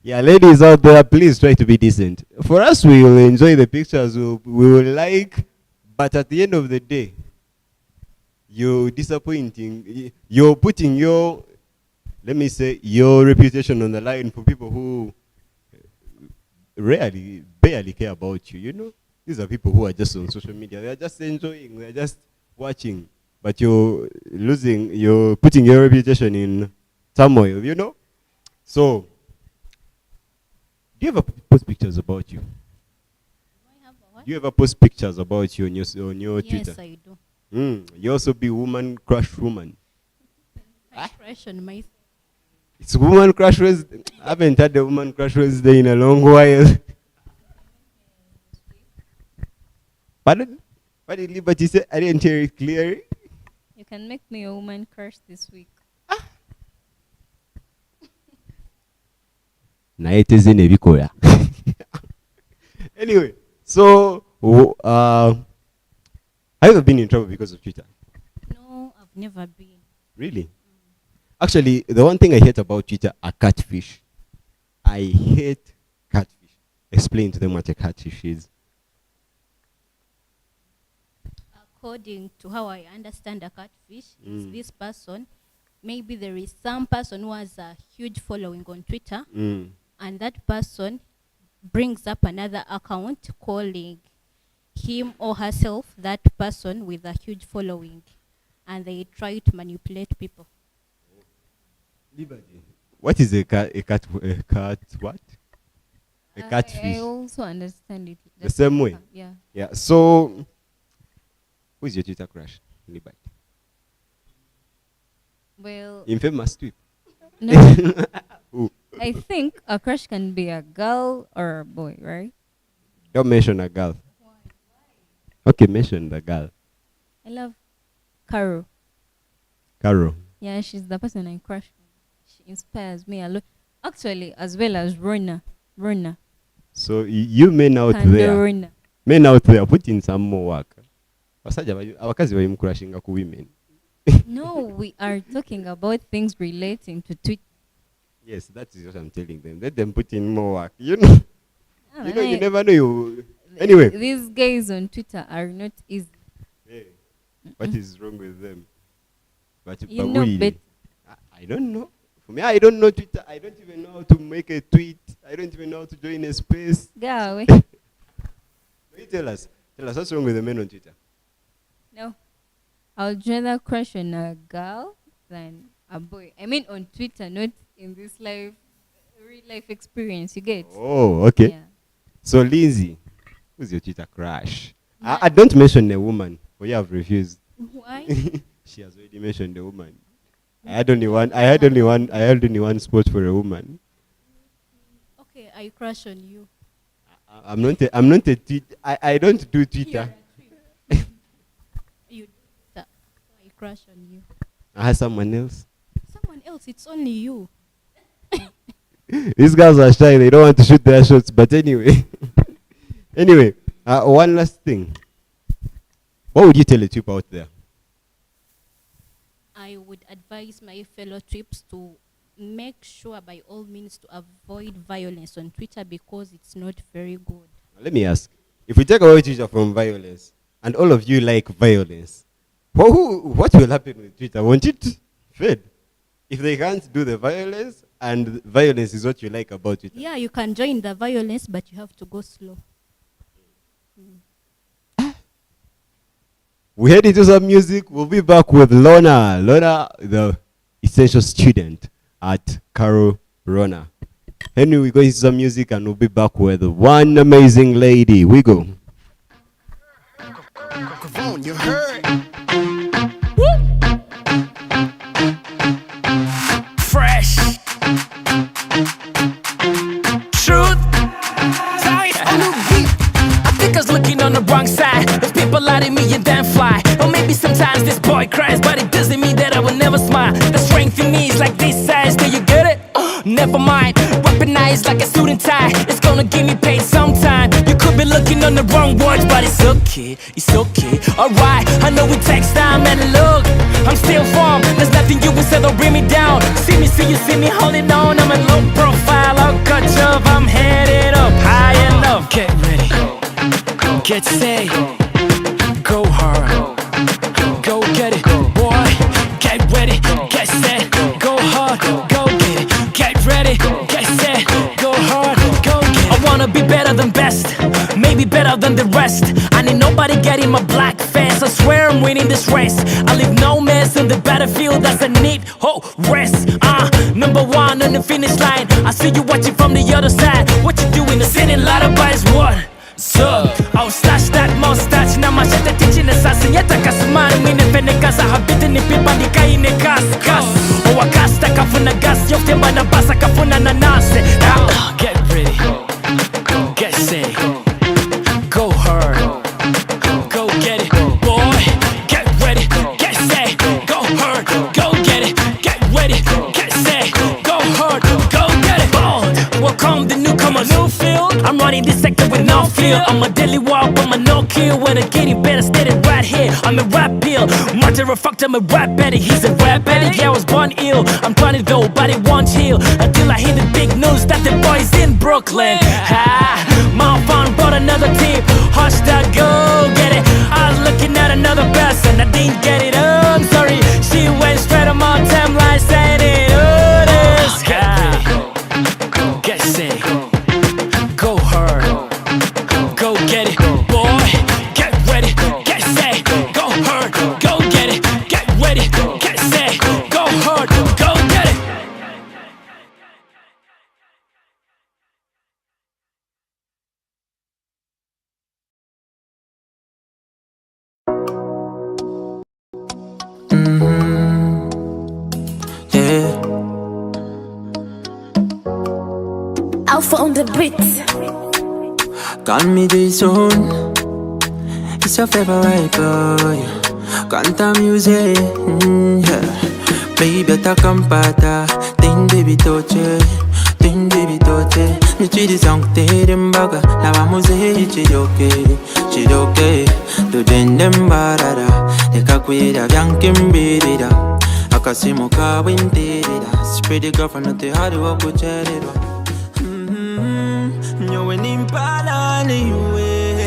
Yeah, ladies out there, please try to be decent. For us, we will enjoy the pictures we will like, but at the end of the day, you're disappointing. You're putting your, let me say, your reputation on the line for people who barely care about you, you know? These are people who are just on social media. They are just enjoying, they are just watching. But you're putting your reputation in turmoil, you know? So, do you ever post pictures about you? Do I have a what? Do you ever post pictures about you on your Yes, Twitter? I do. You also be woman crush woman. I crush on myself. It's woman crush Wednesday. I haven't had a woman crush Wednesday in a long while. Pardon? What did Liberty say? I didn't hear it clearly. You can make me a woman crush this week. Na eteze nebikola. Anyway, so have you ever been in trouble because of Twitter? No, I've never been. Really? Actually, the one thing I hate about Twitter are catfish. I hate catfish. Explain to them what a catfish is. According to how I understand a catfish, is this person, maybe there is some person who has a huge following on Twitter, and that person brings up another account calling him or herself that person with a huge following, and they try to manipulate people. Liberty. What is a cat what? A I catfish. also understand it. The same way? Yeah. Yeah. So who is your Twitter crush? Liberty. Well, Infamous tweet. no, Who? I think a crush can be a girl or a boy, right? Don't mention a girl. Okay, mention the girl. I love Carol. Carol. Yeah, she's the person I crush on. She inspires me a lot. Actually, as well as Rona. So you men out there. Rona. Men out there, put in some more work. Abakazi bayimcrushinga ku women. No, we are talking about things relating to Twitter. Yes, that is what I'm telling them. Let them put in more work. You know, you never know. Anyway, These guys on Twitter are not easy. hey, what is wrong with them? But You know better. I don't know. For me, I don't know Twitter. I don't even know how to make a tweet. I don't even know how to join a space. Go away. You tell us what's wrong with the men on Twitter? No. I would rather crush on a girl than a boy. I mean on Twitter, not in this real life experience. You get? Oh, okay. Yeah. So, Lindsay, who's your Twitter crush? I don't mention a woman, but you have refused. Why? She has already mentioned the woman. I had only one spot for a woman. Okay, I crush on you. I'm not a tweet. I don't do Twitter. You I crush on you. I have someone else. Someone else, it's only you. These guys are shy. They don't want to shoot their shots. But anyway, one last thing. What would you tell a trip out there? I would advise my fellow trips to make sure by all means to avoid violence on Twitter because it's not very good. Let me ask. If we take away Twitter from violence, and all of you like violence, what will happen with Twitter? Won't it fade? If they can't do the violence, and violence is what you like about Twitter. Yeah, you can join the violence, but you have to go slow. We head into some music. We'll be back with Lona. Lona, the essential student. at Caro Rona. Anyway, we're going to some music and we'll be back with one amazing lady. We go. You heard? Fresh. Truth. I think I was looking on the wrong side. There's people lighting me and then fly. Or maybe sometimes this boy cries, but it doesn't mean that I will never smile. The strength in me is like this size. Do you get it? Never mind. Weaponized like a suit and tie. It's gonna give me pain sometime. You could be looking on the wrong words, but it's okay. It's okay. Alright, I know it takes time, and look, I'm still firm. There's nothing you will say that'll bring me down. See me, see you, see me holding on. I'm a low profile, I'll cut up. I'm headed up high enough. Get ready, get set, go hard, go get it, boy. Get ready, get set, go hard, go get it. Get ready, get set, go hard, go get it. I wanna be better than best, maybe better than the rest. I need nobody getting my black face. I swear I'm winning this race. I leave no mess on the battlefield. That's a need, rest. Number one on the finish line. I see you watching from the other side. What you doing? The sitting lullabies, what? So, I'll slash that mustache. Now my shit teaching assassin. Yet I can smile in the Venegas. I have bitten the people in the kaine gas. Oh, I cast a kafuna gas. You've been by the bass. I kafuna nanase. Get ready, get set, go hard, go get it, boy. Get ready, get set, go hard, go get it. Get ready, get set, go hard, go get it. Bold, welcome the newcomer, new field. I'm running this sector with no fear. I'm a deadly walk, but my no kill. When I get it better, steady right here. I'm a rap pill, matter of fact, I'm a rap Betty. He's a rap Betty, yeah, I was born ill. I'm trying to go, but it won't heal until I hear the big news that the boys in Brooklyn. My phone bought another team. Hashtag go get it. I was looking at another person, I didn't get it. I'm sorry, she went straight on my timeline saying it. Oh, this guy. Get set, go hard, go get it, boy. Get ready, get set, go hard, go get it. Get ready, get set, go hard, go get it. Yeah. I found the beat. Call me this soon. It's your favorite boy. Canta music. Yeah. Baby, better come pata. Ting baby toche. Ting baby toche. Mi chidi song te dembaga. La vamos a chidoke. Chidoke. Do den Mbarara. De kakwira biankimbirida. Akasimo ka winterida. Spread the girl from the hard work with cherry. Nyowe nimpala niwe.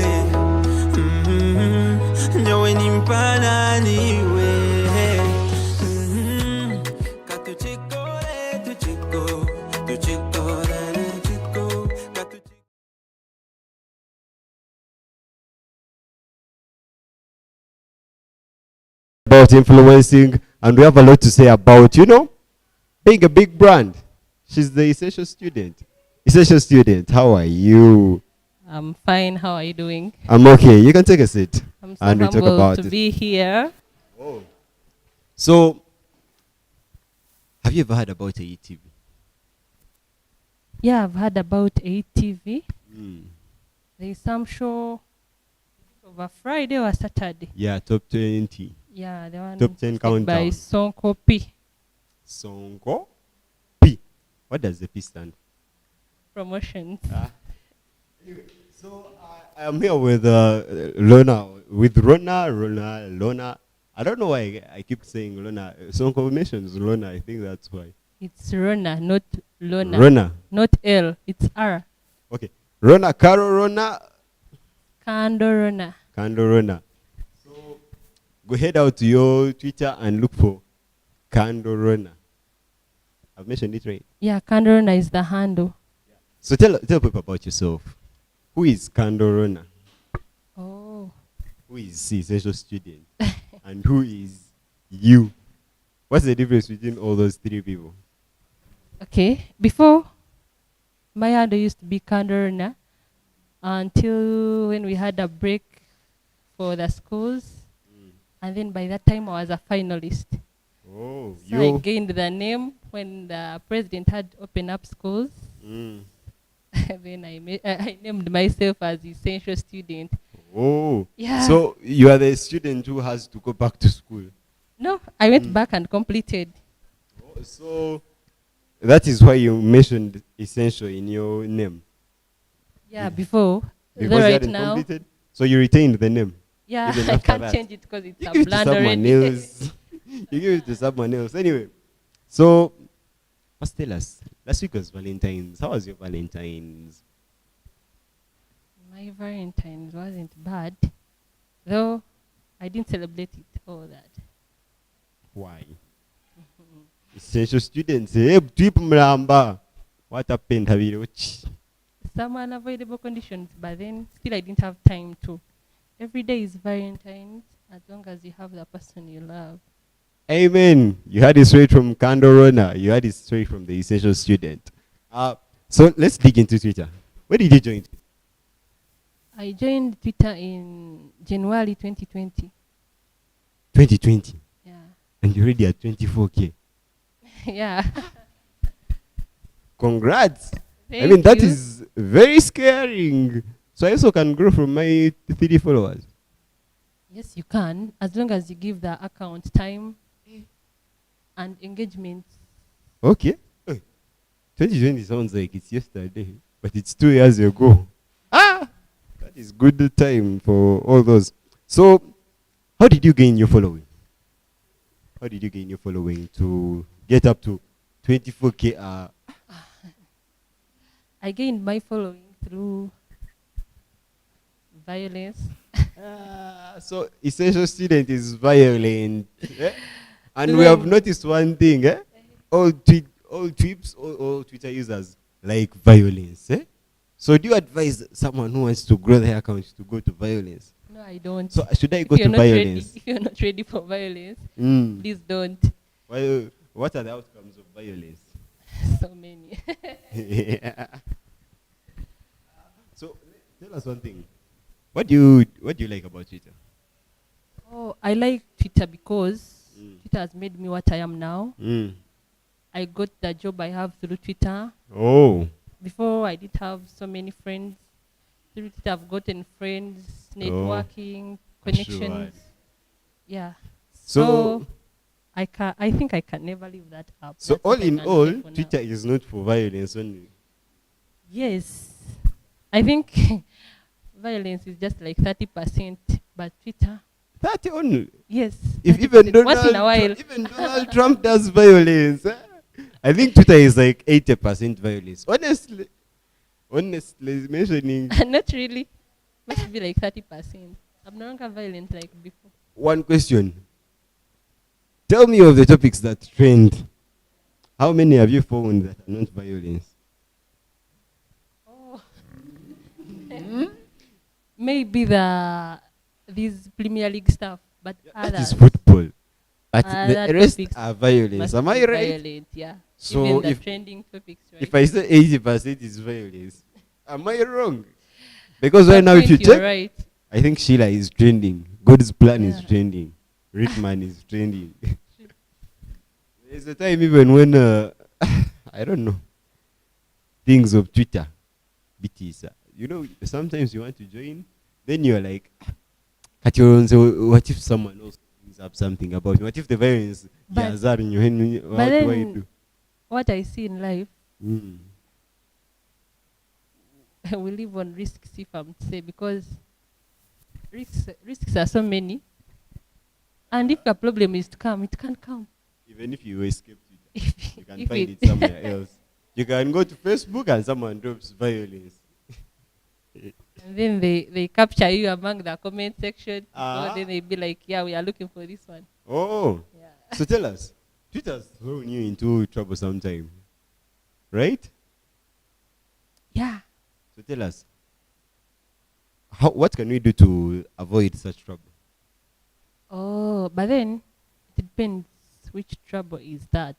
Nyowe nimpala niwe. Katu chico le tu chico. Tu chico le chico. Katu chico. About influencing, and we have a lot to say about, being a big brand. She's the essential student. Essential student, how are you? I'm fine. How are you doing? I'm okay. You can take a seat. I'm so and we talk humbled about to it. be here. Oh. So, have you ever heard about ATV? Yeah, I've heard about ATV. Mm. There is some show over Friday or Saturday. Yeah, top 20. Yeah, the one Top 10 hosted countdown. by Sonko P. Sonko P. What does the P stand for? Promotions. So I am here with Lona, with Lona. I don't know why I keep saying Lona. Some combinations Lona. I think that's why. It's Rona, not Lona. Rona. Not L. It's R. Okay. Rona, Caro Rona. Kando Rona. Kando Rona. So go head out to your Twitter and look for Kando Rona. I've mentioned it right. Yeah, Kando Rona is the handle. So tell people about yourself. Who is Kando Rona? Oh. Who is the essential student? And who is you? What's the difference between all those three people? Okay, before my handle used to be Kandorna until when we had a break for the schools, and then by that time I was a finalist. Oh, So I gained the name when the president had opened up schools. Then I named myself as essential student. Oh, Yeah. so you are the student who has to go back to school. No, I went back and completed. Oh, so that is why you mentioned essential in your name. Yeah, before. Because Though you right hadn't now. completed, so you retained the name. Yeah, even I after can't that. change it because it's You a give it to blend someone already. else. You give it to someone else. Anyway, so let's tell us. Last week was Valentine's. How was your Valentine's? My Valentine's wasn't bad, though I didn't celebrate it all that. Why? Essential students. Hey, deep mlamba. What happened? Have you watched? Some unavoidable conditions, but then still I didn't have time to. Every day is Valentine's as long as you have the person you love. Amen. You had it straight from Kandorona. You had it straight from the essential student. So let's dig into Twitter. Where did you join? I joined Twitter in January 2020. 2020. Yeah. And you're already at 24K. Yeah. Congrats. Thank I mean, that you. is very scaring. So I also can grow from my 30 followers. Yes, you can, as long as you give the account time and engagement. Okay. 2020 sounds like it's yesterday, but it's 2 years ago. That is good time for all those. So, how did you gain your following? How did you gain your following to get up to 24K? I gained my following through violence. So, essential student is violent. And we Like- have noticed one thing. All tweets, all Twitter users like violence. So do you advise someone who wants to grow their account to go to violence? No, I don't. So should I If go you're to not ready- violence? if you're not ready for violence, Mm. please don't. Well, what are the outcomes of violence? So many. Yeah. So tell us one thing. What do you like about Twitter? Oh, I like Twitter because Twitter has made me what I am now. I got the job I have through Twitter. Oh. Before I did have so many friends. Through Twitter I've gotten friends, networking, connections. Sure. Yeah. So I think I can never leave that up. So That's all what I in can all, say for now. Twitter is not for violence only. Yes. I think violence is just like 30%, but Twitter. 30 only? Yes. If 30%. even Once in a while. even Donald Trump does violence. I think Twitter is like 80% violence. Honestly, mentioning Not really. Must be like 30%. I'm no longer violent like before. one question. Tell me of the topics that trend. How many have you found that are not violence? Oh. Maybe these Premier League stuff, but That is others. football. But Other the rest topics are violence. must Am be I right? Violent, yeah. So even the if, trending topics, right? if I say 80% is violence, am I wrong? Because right now, if you You're check, right. I think Sheila is trending. God's plan is Yeah. trending. Rickman is trending. There's a time even when, I don't know, things of Twitter, BTs, you know, sometimes you want to join, then you're like, so what if someone else brings up something about me? What if the violence, But- what do I then do? what I see in life, Mm. we live on risks, if I'm to say, because risks are so many. And if a problem is to come, it can come. Even if you escape Twitter, you can if find it- it somewhere else. You can go to Facebook and someone drops violence. And then they capture you among the comment section. Ah. So then they be like, yeah, we are looking for this one. Oh, Yeah. so tell us, Twitter's thrown you into trouble sometime, right? Yeah. So tell us, what can we do to avoid such trouble? Oh, but then it depends which trouble is that.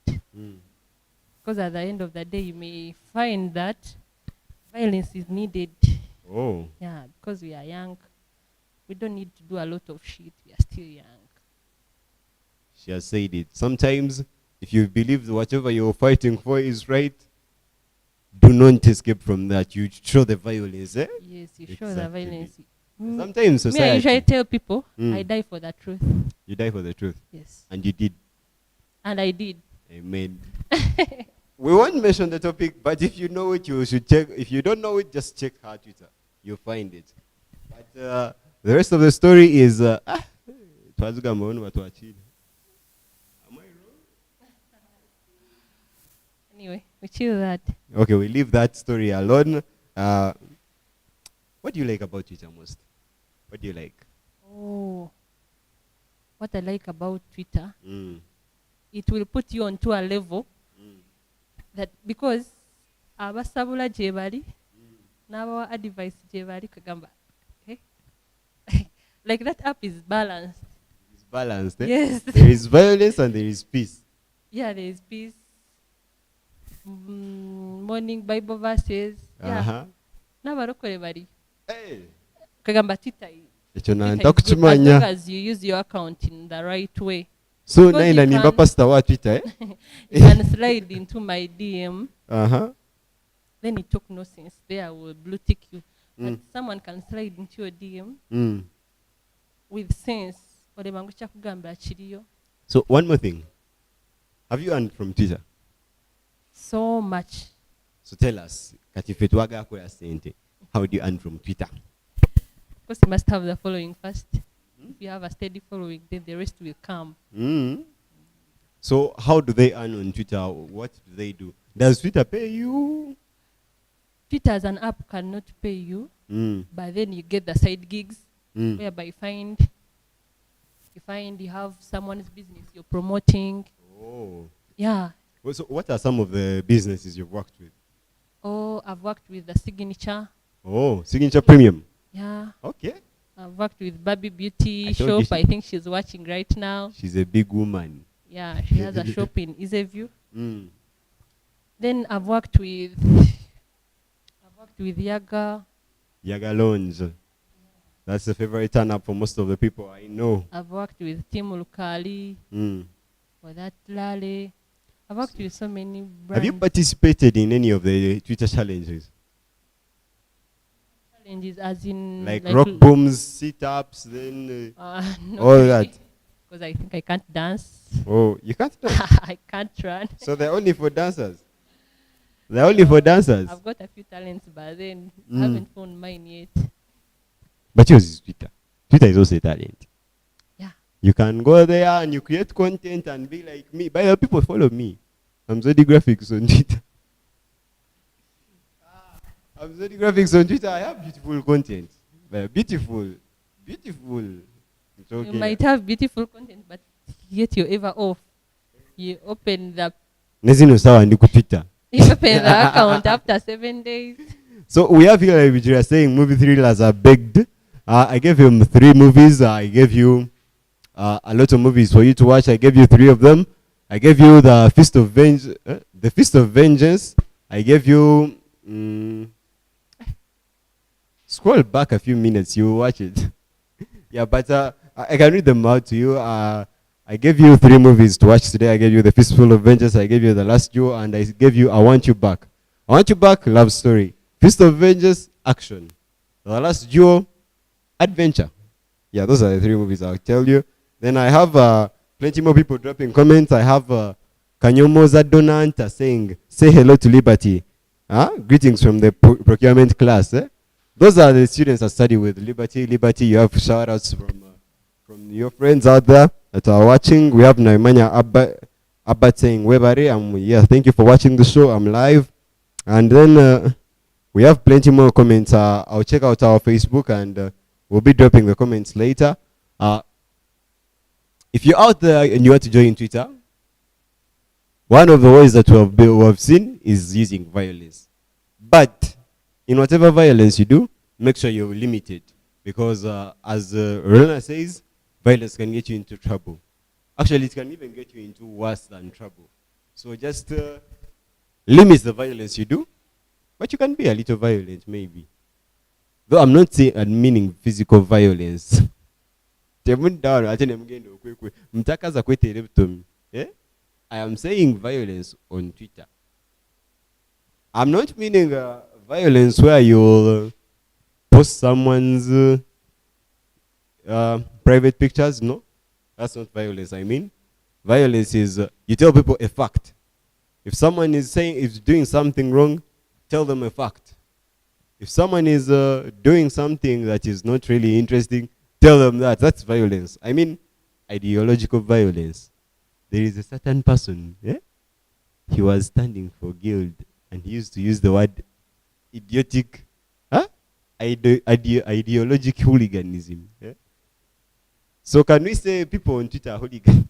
Because at the end of the day, you may find that violence is needed. Oh. Yeah, because we are young. We don't need to do a lot of shit. We are still young. She has said it. Sometimes, if you believe whatever you're fighting for is right, do not escape from that. You show the violence, eh? Yes, you show the violence. Sometimes society. Me, I usually tell people, Mm. I die for the truth. You die for the truth. Yes. And you did. And I did. Amen. We won't mention the topic, but if you know it, you should check. If you don't know it, just check her Twitter. You'll find it. But the rest of the story is Anyway, we chill that. okay, we leave that story alone. What do you like about Twitter most? What do you like? Oh, what I like about Twitter, Mm. it will put you onto a level that because abasabula gye bali n'abawa advice gye bali kagamba like that app is balanced. It's balanced. Eh? Yes. There is violence and there is peace. Yeah, there is peace. Morning Bible verses. Yeah. N'abarokole bali. Hey. Kagamba Twitter. Ekyo Twitter nanta is good kuchimanya. as long as you use your account in the right way. So Because naina you nimba can- pastor wa Twitter, eh? You can slide into my DM. Then it took no sense. There I will blue tick you. But someone can slide into your DM with sense. Olemangu kyakugamba kiriyo. So one more thing. Have you earned from Twitter? So much. So tell us, kati ffe twagala sente. How do you earn from Twitter? Because you must have the following first. If you have a steady following, then the rest will come. So how do they earn on Twitter? What do they do? Does Twitter pay you? Twitter as an app cannot pay you, but then you get the side gigs whereby you find you have someone's business you're promoting. Oh. Yeah. Well, so what are some of the businesses you've worked with? Oh, I've worked with the Signature. Oh, Signature Premium. Yeah. Okay. I've worked with Barbie Beauty I told you Shop. I think she's watching right now. She's a big woman. Yeah, she has a shop in Iseview. Mm. Then I've worked with Yaga. Yaga Lounge. That's the favorite turn up for most of the people I know. I've worked with Tim Lukali. For that Lale. I've worked with so many brands. Have you participated in any of the Twitter challenges? Challenges as in Like rock booms, sit-ups, then all that? Because I think I can't dance. Oh, you can't dance? I can't run. So they're only for dancers? They're only for dancers? I've got a few talents, but then I haven't found mine yet. But yours is Twitter. Twitter is also a talent. Yeah. You can go there and you create content and be like me. By the way, people follow me. I'm Zodi Graphics on Twitter. I'm Zodi Graphics on Twitter. I have beautiful content. Beautiful. Beautiful. It's okay. You might have beautiful content, but yet you're ever off. You open the Nezino sawa ndi ku Twitter. you open the account after 7 days. So we have here Vijaya saying movie thrillers are begged. I gave him 3 movies. I gave you a lot of movies for you to watch. I gave you 3 of them. I gave you the Feast of Vengeance. I gave you scroll back a few minutes, you watch it. Yeah, but I can read them out to you. I gave you 3 movies to watch today. I gave you The Fistful of Vengeance. I gave you The Last Duel, and I gave you I Want You Back. I Want You Back, love story. Fist of Vengeance, action. The Last Duel, adventure. Yeah, those are the 3 movies I'll tell you. Then I have plenty more people dropping comments. I have Kanyomoza Donanta saying, say hello to Liberty. Greetings from the procurement class. Those are the students that study with Liberty. Liberty, you have shout-outs from your friends out there that are watching. We have Naimanya Abba saying, Webari, yeah, thank you for watching the show. I'm live. And then we have plenty more comments. I'll check out our Facebook and we'll be dropping the comments later. If you're out there and you want to join Twitter, one of the ways that we have seen is using violence. But in whatever violence you do, make sure you're limited. Because as Rona says, violence can get you into trouble. Actually, it can even get you into worse than trouble. So just limits the violence you do, but you can be a little violent, maybe. Though I'm not saying and meaning physical violence. I am saying violence on Twitter. I'm not meaning violence where you'll post someone's private pictures. No, that's not violence. I mean, violence is you tell people a fact. If someone is doing something wrong, tell them a fact. If someone is doing something that is not really interesting, tell them that. That's violence. I mean, ideological violence. There is a certain person, he was standing for guild, and he used to use the word idiotic, ideologic hooliganism. Yeah? So can we say people on Twitter are hooligans?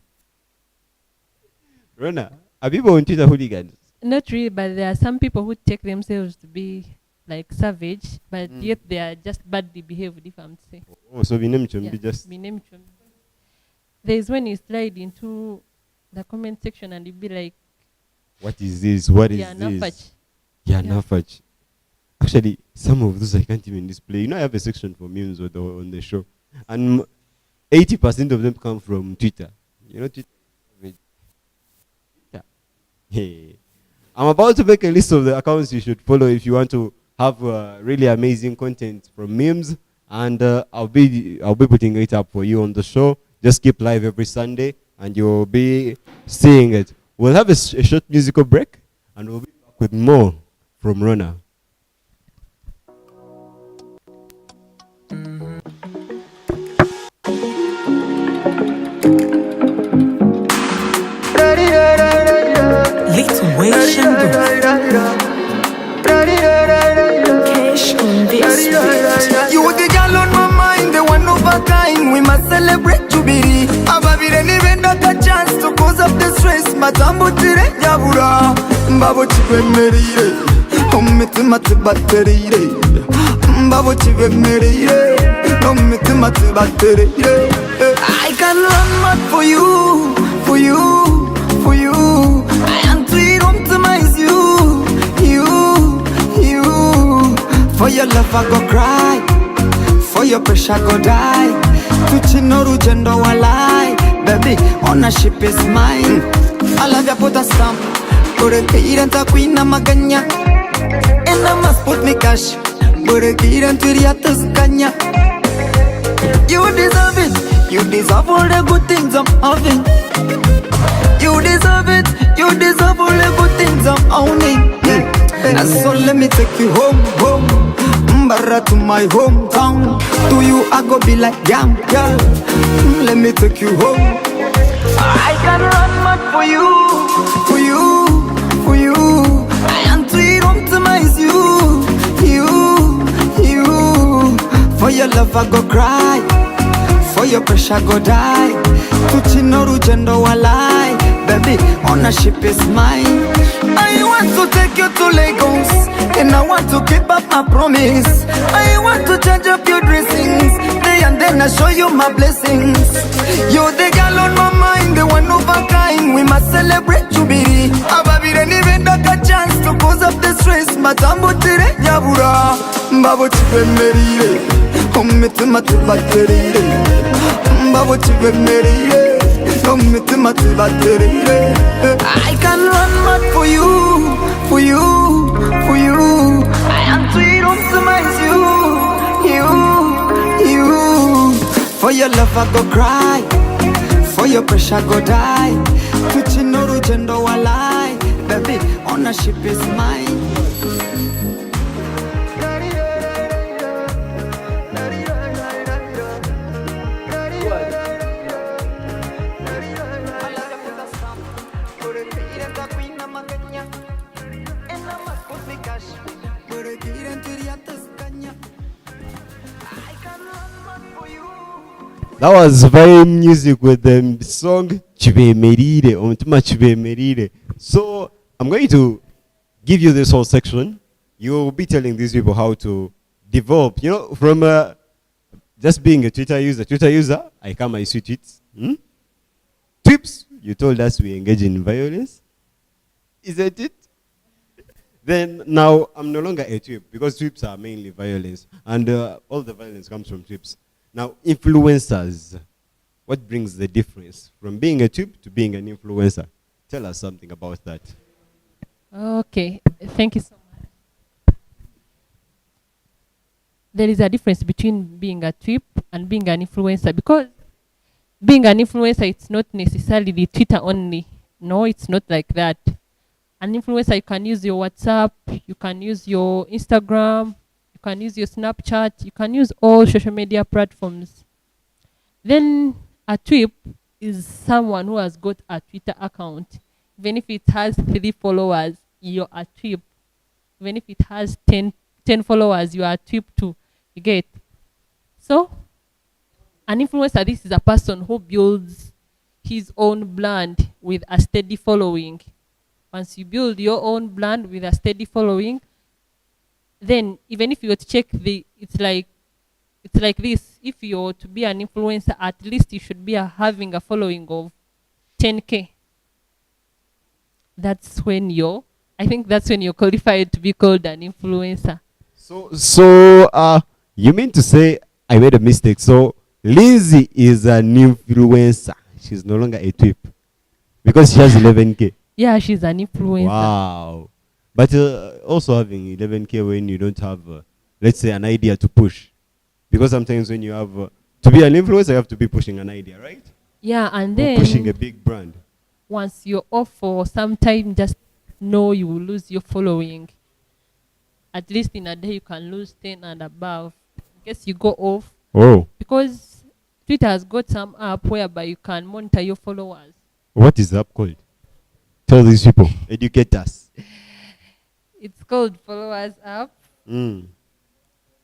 Rona, are people on Twitter hooligans? Not really, but there are some people who take themselves to be like savage, but yet they are just badly behaved, if I'm saying. Oh, so Binemchum be just... There's when you slide into the comment section and you be like, what is this? What is this? Yeah, Nafach. Actually, some of those I can't even display. You know, I have a section for memes on the show. And 80% of them come from Twitter. You know, Twitter. Hey. I'm about to make a list of the accounts you should follow if you want to have really amazing content from memes. And I'll be putting it up for you on the show. Just keep live every Sunday, and you'll be seeing it. We'll have a short musical break, and we'll be back with more from Rona. Little way Cash on this beat. You the girl on my mind, the one of a kind. We must celebrate Jubilee. Ababire even not a chance to cause up the stress. Matambo tire nyabura, mbabo chive merire. Omiti mati batterire, mbabo chive merire. Omiti mati batterire. I can run mad for you, for you, for you. I am to optimize you, you. For your love I go cry, for your pressure go die. Tuchinoru jendo walai, baby, ownership is mine. I love you, put a stamp. Burekeira ntakwina maganya, and I must put me cash. Burekeira ntiriatas kanya. You deserve it, you deserve all the good things I'm having. You deserve it, you deserve all the good things I'm owning. And so let me take you home, Mbarara to my hometown. To you I go be like damn girl. Let me take you home. I can run mad for you, for you, for you. I am to optimize you, you. For your love I go cry, for your pressure go die. Tuchinoru jendo walai, baby, ownership is mine. I want to take you to Lagos, and I want to keep up my promise. I want to change up your dressings, day and then I show you my blessings. You're the girl on my mind, the one of a kind. We must celebrate Jubilee. Ababire even not a chance to cause up the stress. Matambo tire nyabura, mbabo chive merire. Omiti mati batterire, mbabo chive merire. Omiti mati batterire. I can run mad for you, for you, for you. I am to optimize you. For your love I go cry, for your pressure go die. Tuchinoru jendo walai, baby, ownership is mine. That was very music with the song Chibe Merire, Omtuma Chibe Merire. So I'm going to give you this whole section. You'll be telling these people how to develop, from just being a Twitter user, I come, I see tweets. Tips, you told us we engage in violence. Isn't it? Then now I'm no longer a tweep because tweeps are mainly violence, and all the violence comes from tweeps. Now influencers, what brings the difference from being a tweep to being an influencer? Tell us something about that. Okay, thank you so much. There is a difference between being a tweep and being an influencer, because being an influencer, it's not necessarily Twitter only. No, it's not like that. An influencer, you can use your WhatsApp, you can use your Instagram, you can use your Snapchat, you can use all social media platforms. Then a tweep is someone who has got a Twitter account. Even if it has 3 followers, you're a tweep. Even if it has 10 followers, you are a tweep too. You get? So, an influencer, this is a person who builds his own brand with a steady following. Once you build your own brand with a steady following, then even if you were to check it's like this. If you're to be an influencer, at least you should be having a following of 10K. I think that's when you're qualified to be called an influencer. So you mean to say I made a mistake? So Lindsay is an influencer. She's no longer a tweep because she has 11K. Yeah, she's an influencer. Wow. But also having 11K when you don't have, let's say, an idea to push. Because sometimes when you have, to be an influencer, you have to be pushing an idea, right? Yeah, and or then pushing a big brand. Once you're off for some time, just know you will lose your following. At least in a day, you can lose 10 and above. In case you go off. Oh. Because Twitter has got some app whereby you can monitor your followers. What is the app called? Tell these people. Educate us. It's called Followers app. Mm.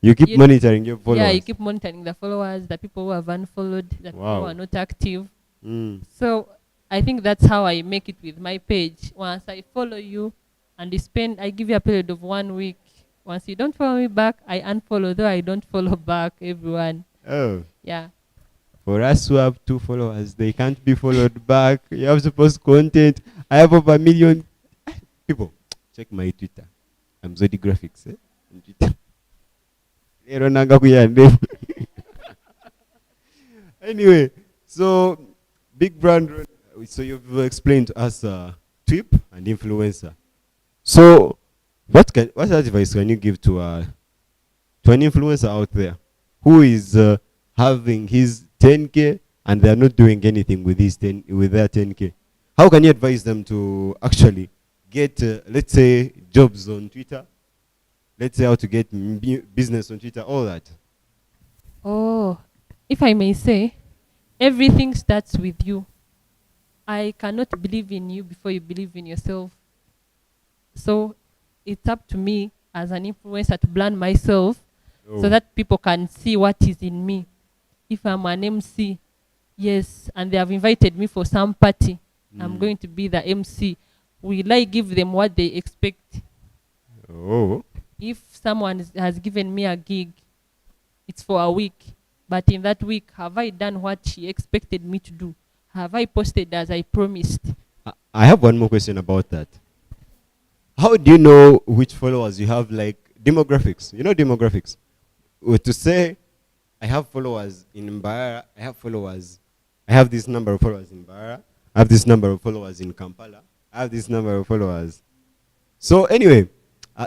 You keep monitoring your followers. Yeah, you keep monitoring the followers, the people who have unfollowed, the people who are not active. Mm. So I think that's how I make it with my page. Once I follow you and I give you a period of 1 week. Once you don't follow me back, I unfollow, though I don't follow back everyone. Oh. Yeah. For us who have 2 followers, they can't be followed back. You have to post content. I have over 1 million people. Check my Twitter. I'm Zodi Graphics. On Twitter. Anyway, so big brand. So you've explained to us tweep and influencer. So what advice can you give to an influencer out there who is having his 10K and they are not doing anything with their 10K? How can you advise them to actually get, let's say, jobs on Twitter? Let's say how to get business on Twitter, all that. Oh, if I may say, everything starts with you. I cannot believe in you before you believe in yourself. So it's up to me as an influencer to brand myself so that people can see what is in me. If I'm an MC, yes, and they have invited me for some party, I'm going to be the MC. Will I give them what they expect? Oh. If someone has given me a gig, it's for a week. But in that week, have I done what she expected me to do? Have I posted as I promised? I have one more question about that. How do you know which followers you have, like demographics? You know demographics? To say, I have followers in Mbarara, I have this number of followers in Mbarara, I have this number of followers in Kampala, I have this number of followers. So anyway,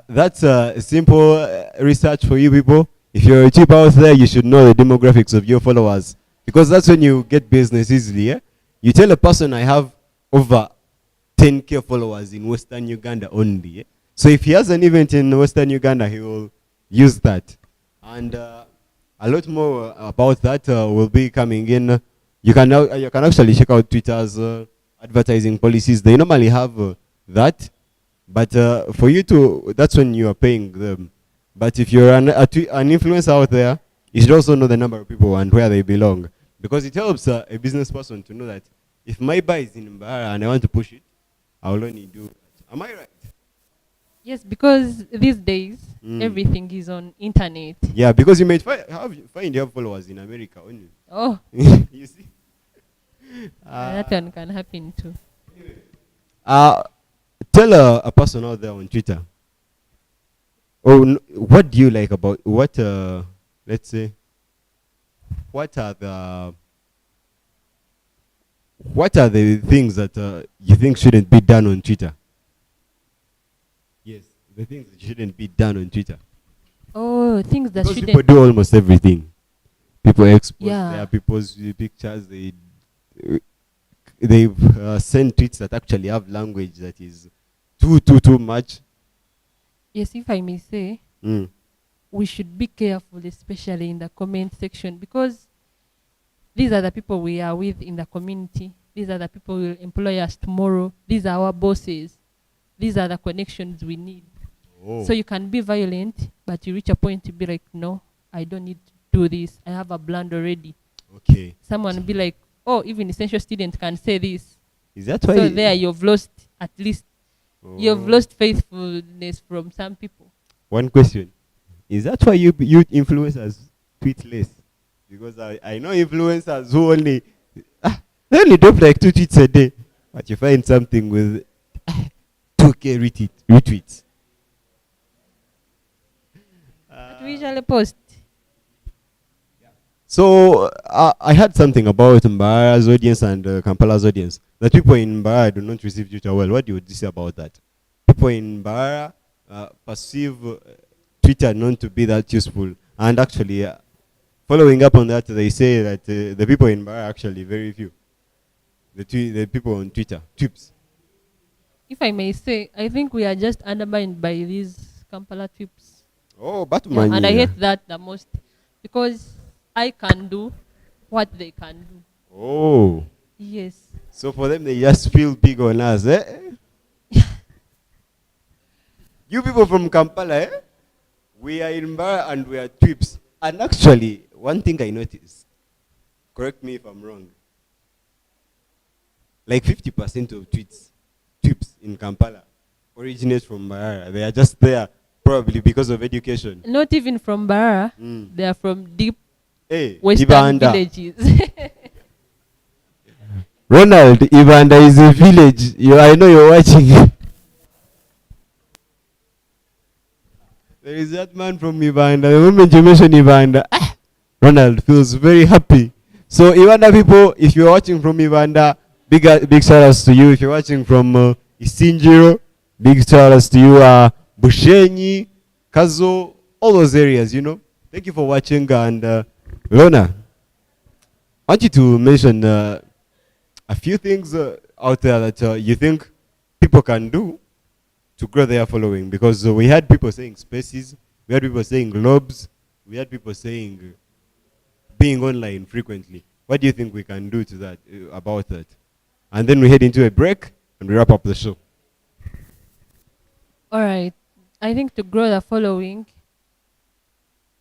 that's a simple research for you people. If you're a cheap out there, you should know the demographics of your followers, because that's when you get business easily. Yeah? You tell a person I have over 10K followers in Western Uganda only. Yeah? So if he has an event in Western Uganda, he will use that. And a lot more about that will be coming in. You can actually check out Twitter's advertising policies. They normally have that. But for you to, that's when you are paying them. But if you're an influencer out there, you should also know the number of people and where they belong. Because it helps a business person to know that if my buy is in Mbarara and I want to push it, I will only do that. Am I right? Yes, because these days, everything is on internet. Yeah, because you may find your followers in America only. Oh. You see? That one can happen too. Tell a person out there on Twitter Oh, what do you like about what? Let's say, what are the things that you think shouldn't be done on Twitter? Yes, the things that shouldn't be done on Twitter. Oh, things that Because shouldn't. people do almost everything. People expose Yeah. their people's pictures. They send tweets that actually have language that is too much. Yes, if I may say, we should be careful, especially in the comment section, because these are the people we are with in the community. These are the people who will employ us tomorrow. These are our bosses. These are the connections we need. Oh. So you can be violent, but you reach a point to be like, no, I don't need to do this. I have a brand already. Okay. Someone will be like, oh, even essential student can say this. Is that why? So there you've lost, at least, you've lost faithfulness from some people. One question. Is that why you influencers tweet less? Because I know influencers who only they only drop like 2 tweets a day, but you find something with 2K retweets. But we usually post. So I heard something about Mbarara's audience and Kampala's audience. That people in Mbarara do not receive Twitter well. What do you say about that? People in Mbarara perceive Twitter not to be that useful, and actually, following up on that, they say that the people in Mbarara are actually very few. The people on Twitter, tips. If I may say, I think we are just undermined by these Kampala tips. Oh, but yeah, and I hate that the most, because I can do what they can do. Oh. Yes. So for them, they just feel big on us, eh? You people from Kampala, eh? We are in Mbarara and we are trips. And actually, one thing I noticed, correct me if I'm wrong, like 50% of trips in Kampala originate from Mbarara. They are just there probably because of education. Not even from Mbarara. They are from deep western Ibanda. villages. Ronald, Ibanda is a village. I know you're watching. There is that man from Ibanda. The moment you mention Ibanda, Ronald feels very happy. So Ibanda people, if you're watching from Ibanda, big shout outs to you. If you're watching from Isinjiro, big shout outs to you. Bushenyi, Kazo, all those areas, you know. Thank you for watching. And Lona, I want you to mention a few things out there that you think people can do to grow their following, because we had people saying spaces, we had people saying globes, we had people saying being online frequently. What do you think we can do to that, about that? And then we head into a break and we wrap up the show. All right. I think to grow the following,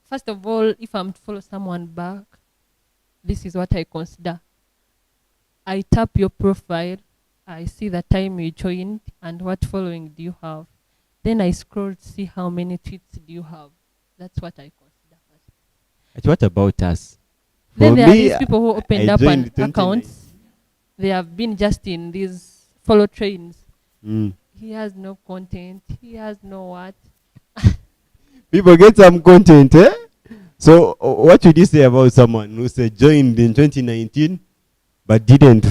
first of all, if I'm to follow someone back, this is what I consider. I tap your profile, I see the time you joined and what following do you have. Then I scroll to see how many tweets do you have. That's what I consider first. And what about us? Then For there me, are these people who opened I up joined an accounts. They have been just in these follow trains. He has no content. He has no what. People get some content, eh? So what would you say about someone who said joined in 2019 but didn't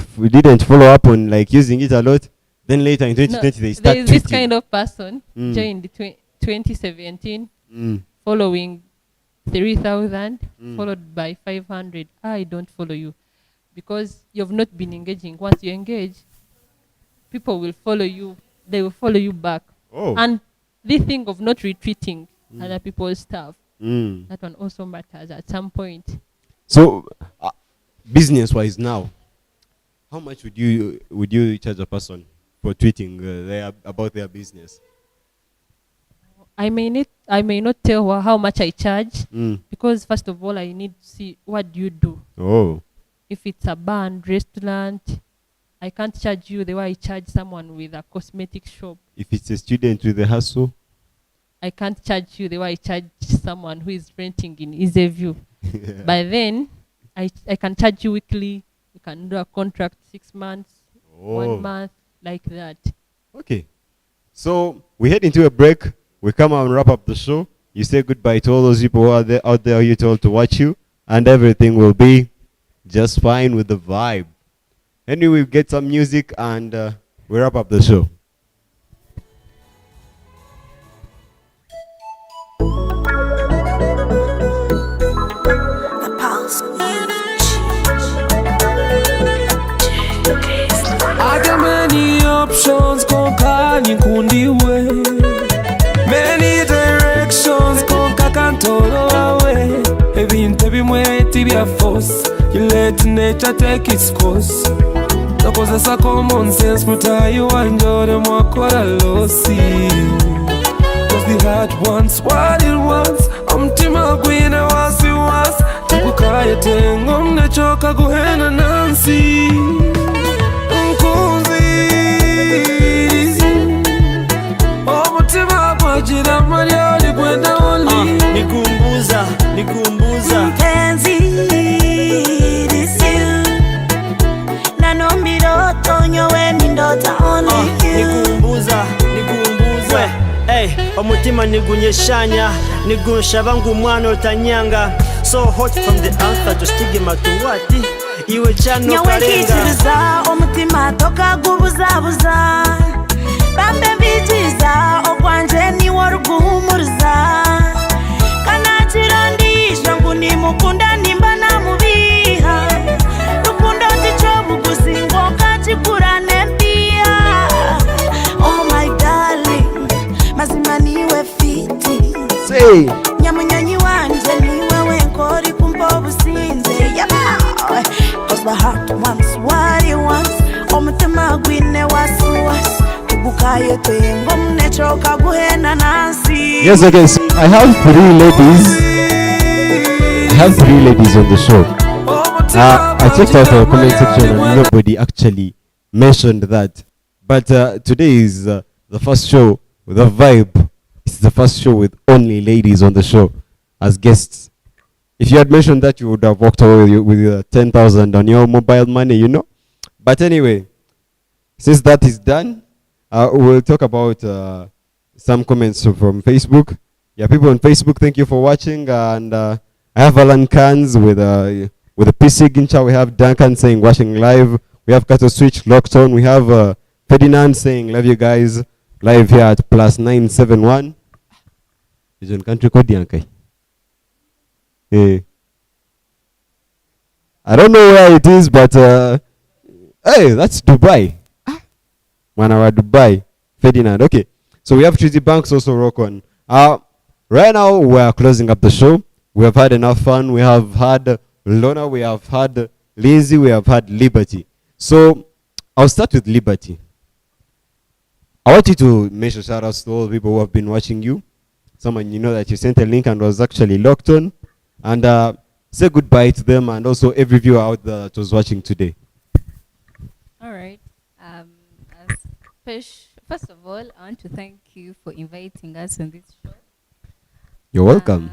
follow up on like using it a lot? Then later in 2020 they start there is this tweeting. kind of person joined 2017 following 3,000 followed by 500. I don't follow you because you've not been engaging. Once you engage, people will follow you. They will follow you back. Oh. And this thing of not retweeting other people's stuff, that one also matters at some point. So business-wise now, how much would you charge a person for tweeting about their business? I may not tell how much I charge because first of all I need to see what do you do. Oh. If it's a bar and restaurant, I can't charge you the way I charge someone with a cosmetic shop. If it's a student with a hustle, I can't charge you the way I charge someone who is renting in Easyview. But then I can charge you weekly. You can do a contract 6 months, 1 month, like that. Okay. So we head into a break. we come and wrap up the show. You say goodbye to all those people who are there, out there you told to watch you, and everything will be just fine with the vibe. Anyway, we get some music and we wrap up the show. I got many options, konkani kundiwe. Many directions, konkakantolo awe. Ebintu bimwe tibya force. You let nature take its course. Nakozesa common sense, mutayi wanjore mwakola losi. Cause the heart wants what it wants. Omutima gwine wasi. Tukukaye tengo mnechoka guhena nansi. Nikumbuza mpenzi this you na nombi ndoto nyowe ni ndota only nikumbuza hey omutima nigunyeshanya nigunsha bangu mwana utanyanga so hot from the answer just stigma to what iwe chano karenga nyowe kitiriza omutima toka gubuzabuza bambe bijiza okwanje ni waruguhumuriza ni mukunda nimba na mubiha rukundo ticho bugusingo kachikura nempia. Oh my darling mazima niwe fiti say nyamunyonyi wanje niwe wenkori kumpo businze yaba cause the heart wants what it wants omutima gwine wasuwas tubukaye tengo mnechoka guhena nasi. Yes, I guess I have 3 ladies. I have 3 ladies on the show. I checked out the comment section and nobody actually mentioned that. But today is the first show with a vibe. It's the first show with only ladies on the show as guests. If you had mentioned that, you would have walked away with 10,000 on your mobile money, you know. But anyway, since that is done, we'll talk about some comments from Facebook. Yeah, people on Facebook, thank you for watching. And I have Alan Kans with a peace signature. We have Duncan saying watching live. We have Kato Switch locked on. We have Ferdinand saying love you guys live here at +971. Is on country code Yankai. Hey. I don't know where it is, but hey, that's Dubai. 1 hour Dubai. Ferdinand. Okay. So we have Tracy Banks also rock on. Right now we are closing up the show. We have had enough fun. We have had Lona, we have had Lindsay, we have had Liberty. So I'll start with Liberty. I want you to mention shout outs to all the people who have been watching you. Someone you know that you sent a link and was actually locked on. And say goodbye to them and also every viewer out there that was watching today. All right. First of all, I want to thank you for inviting us on this show. You're welcome.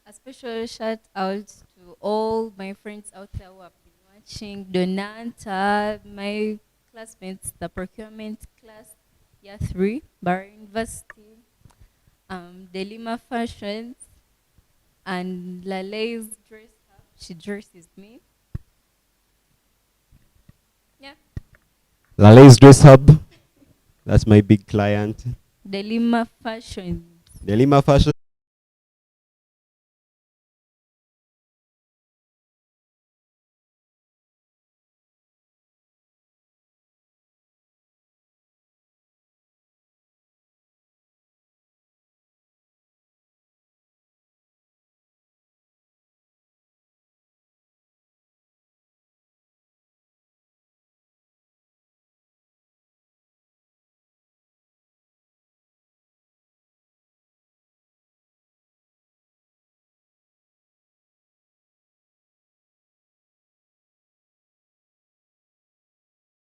A special shout out to all my friends out there who have been watching. Donanta, my classmates, the procurement class, year 3, Mbarara University, Delima Fashions, and Lale's Dress Hub. She dresses me. Yeah. Lale's Dress Hub. That's my big client. Delima Fashions. Delima Fashion.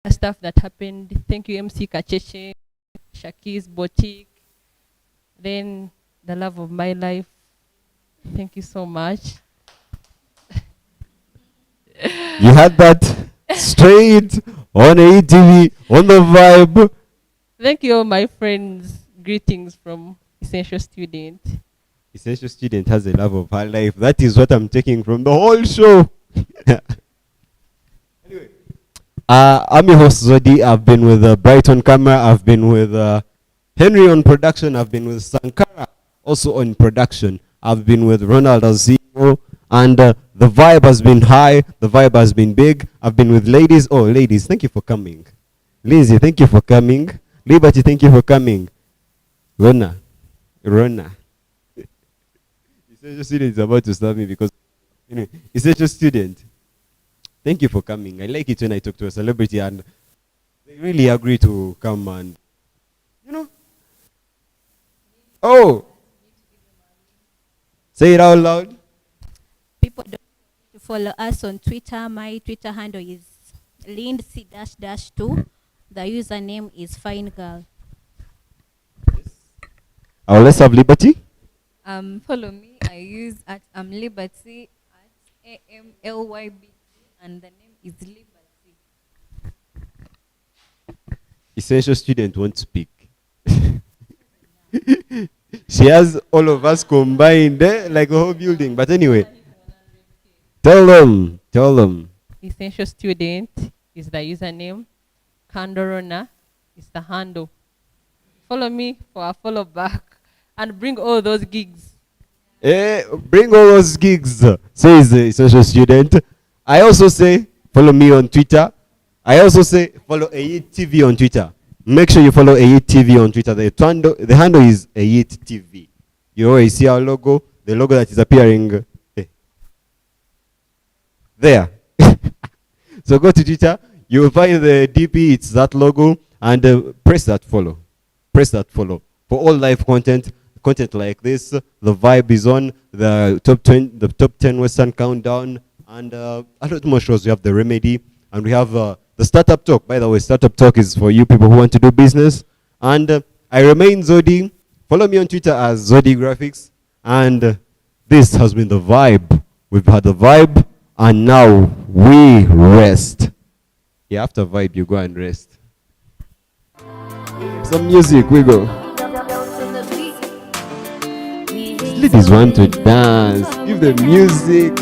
Stuff that happened. Thank you, MC Kacheche, Shaki's Boutique, then the love of my life. Thank you so much. You had that straight on ATV, on the vibe. Thank you, all my friends, greetings from Essential Student. Essential Student has a love of her life. That is what I'm taking from the whole show. Anyway, I'm your host Zodi. I've been with Bright on camera. I've been with Henry on production. I've been with Sankara also on production. I've been with Ronald as CEO. And the vibe has been high. The vibe has been big. I've been with ladies. Oh, ladies, thank you for coming. Lizzie, thank you for coming. Liberty, thank you for coming. Rona. Essential Student is about to stop me because, Essential Student, thank you for coming. I like it when I talk to a celebrity and they really agree to come and, Oh! Say it out loud. People don't to follow us on Twitter. My Twitter handle is Lindsay-2. The username is Fine Girl. Let's have Liberty. Follow me. I use at Liberty at AMLYB and the name is Liberty. Essential Student won't speak. She has all of us combined, like a whole building. But anyway, tell them. Essential Student is the username. Kandorona is the handle. Follow me for a follow back and bring all those gigs. Bring all those gigs, says the Essential Student. I also say follow me on Twitter. I also say follow AYIT TV on Twitter. Make sure you follow AYIT TV on Twitter. The handle is AYIT TV. You always see our logo, the logo that is appearing there. So go to Twitter. You will find the DP. It's that logo, and press that follow. Press that follow for all live content like this. The vibe is on the top 10 Western Countdown, and a lot more shows. We have the Remedy, and we have the Startup Talk. By the way, Startup Talk is for you people who want to do business. And I remain Zodi. Follow me on Twitter as Zodi Graphics. And this has been the vibe. We've had the vibe, and now we rest. Yeah, after vibe, you go and rest. Some music, we go. Ladies want to dance. Give them music.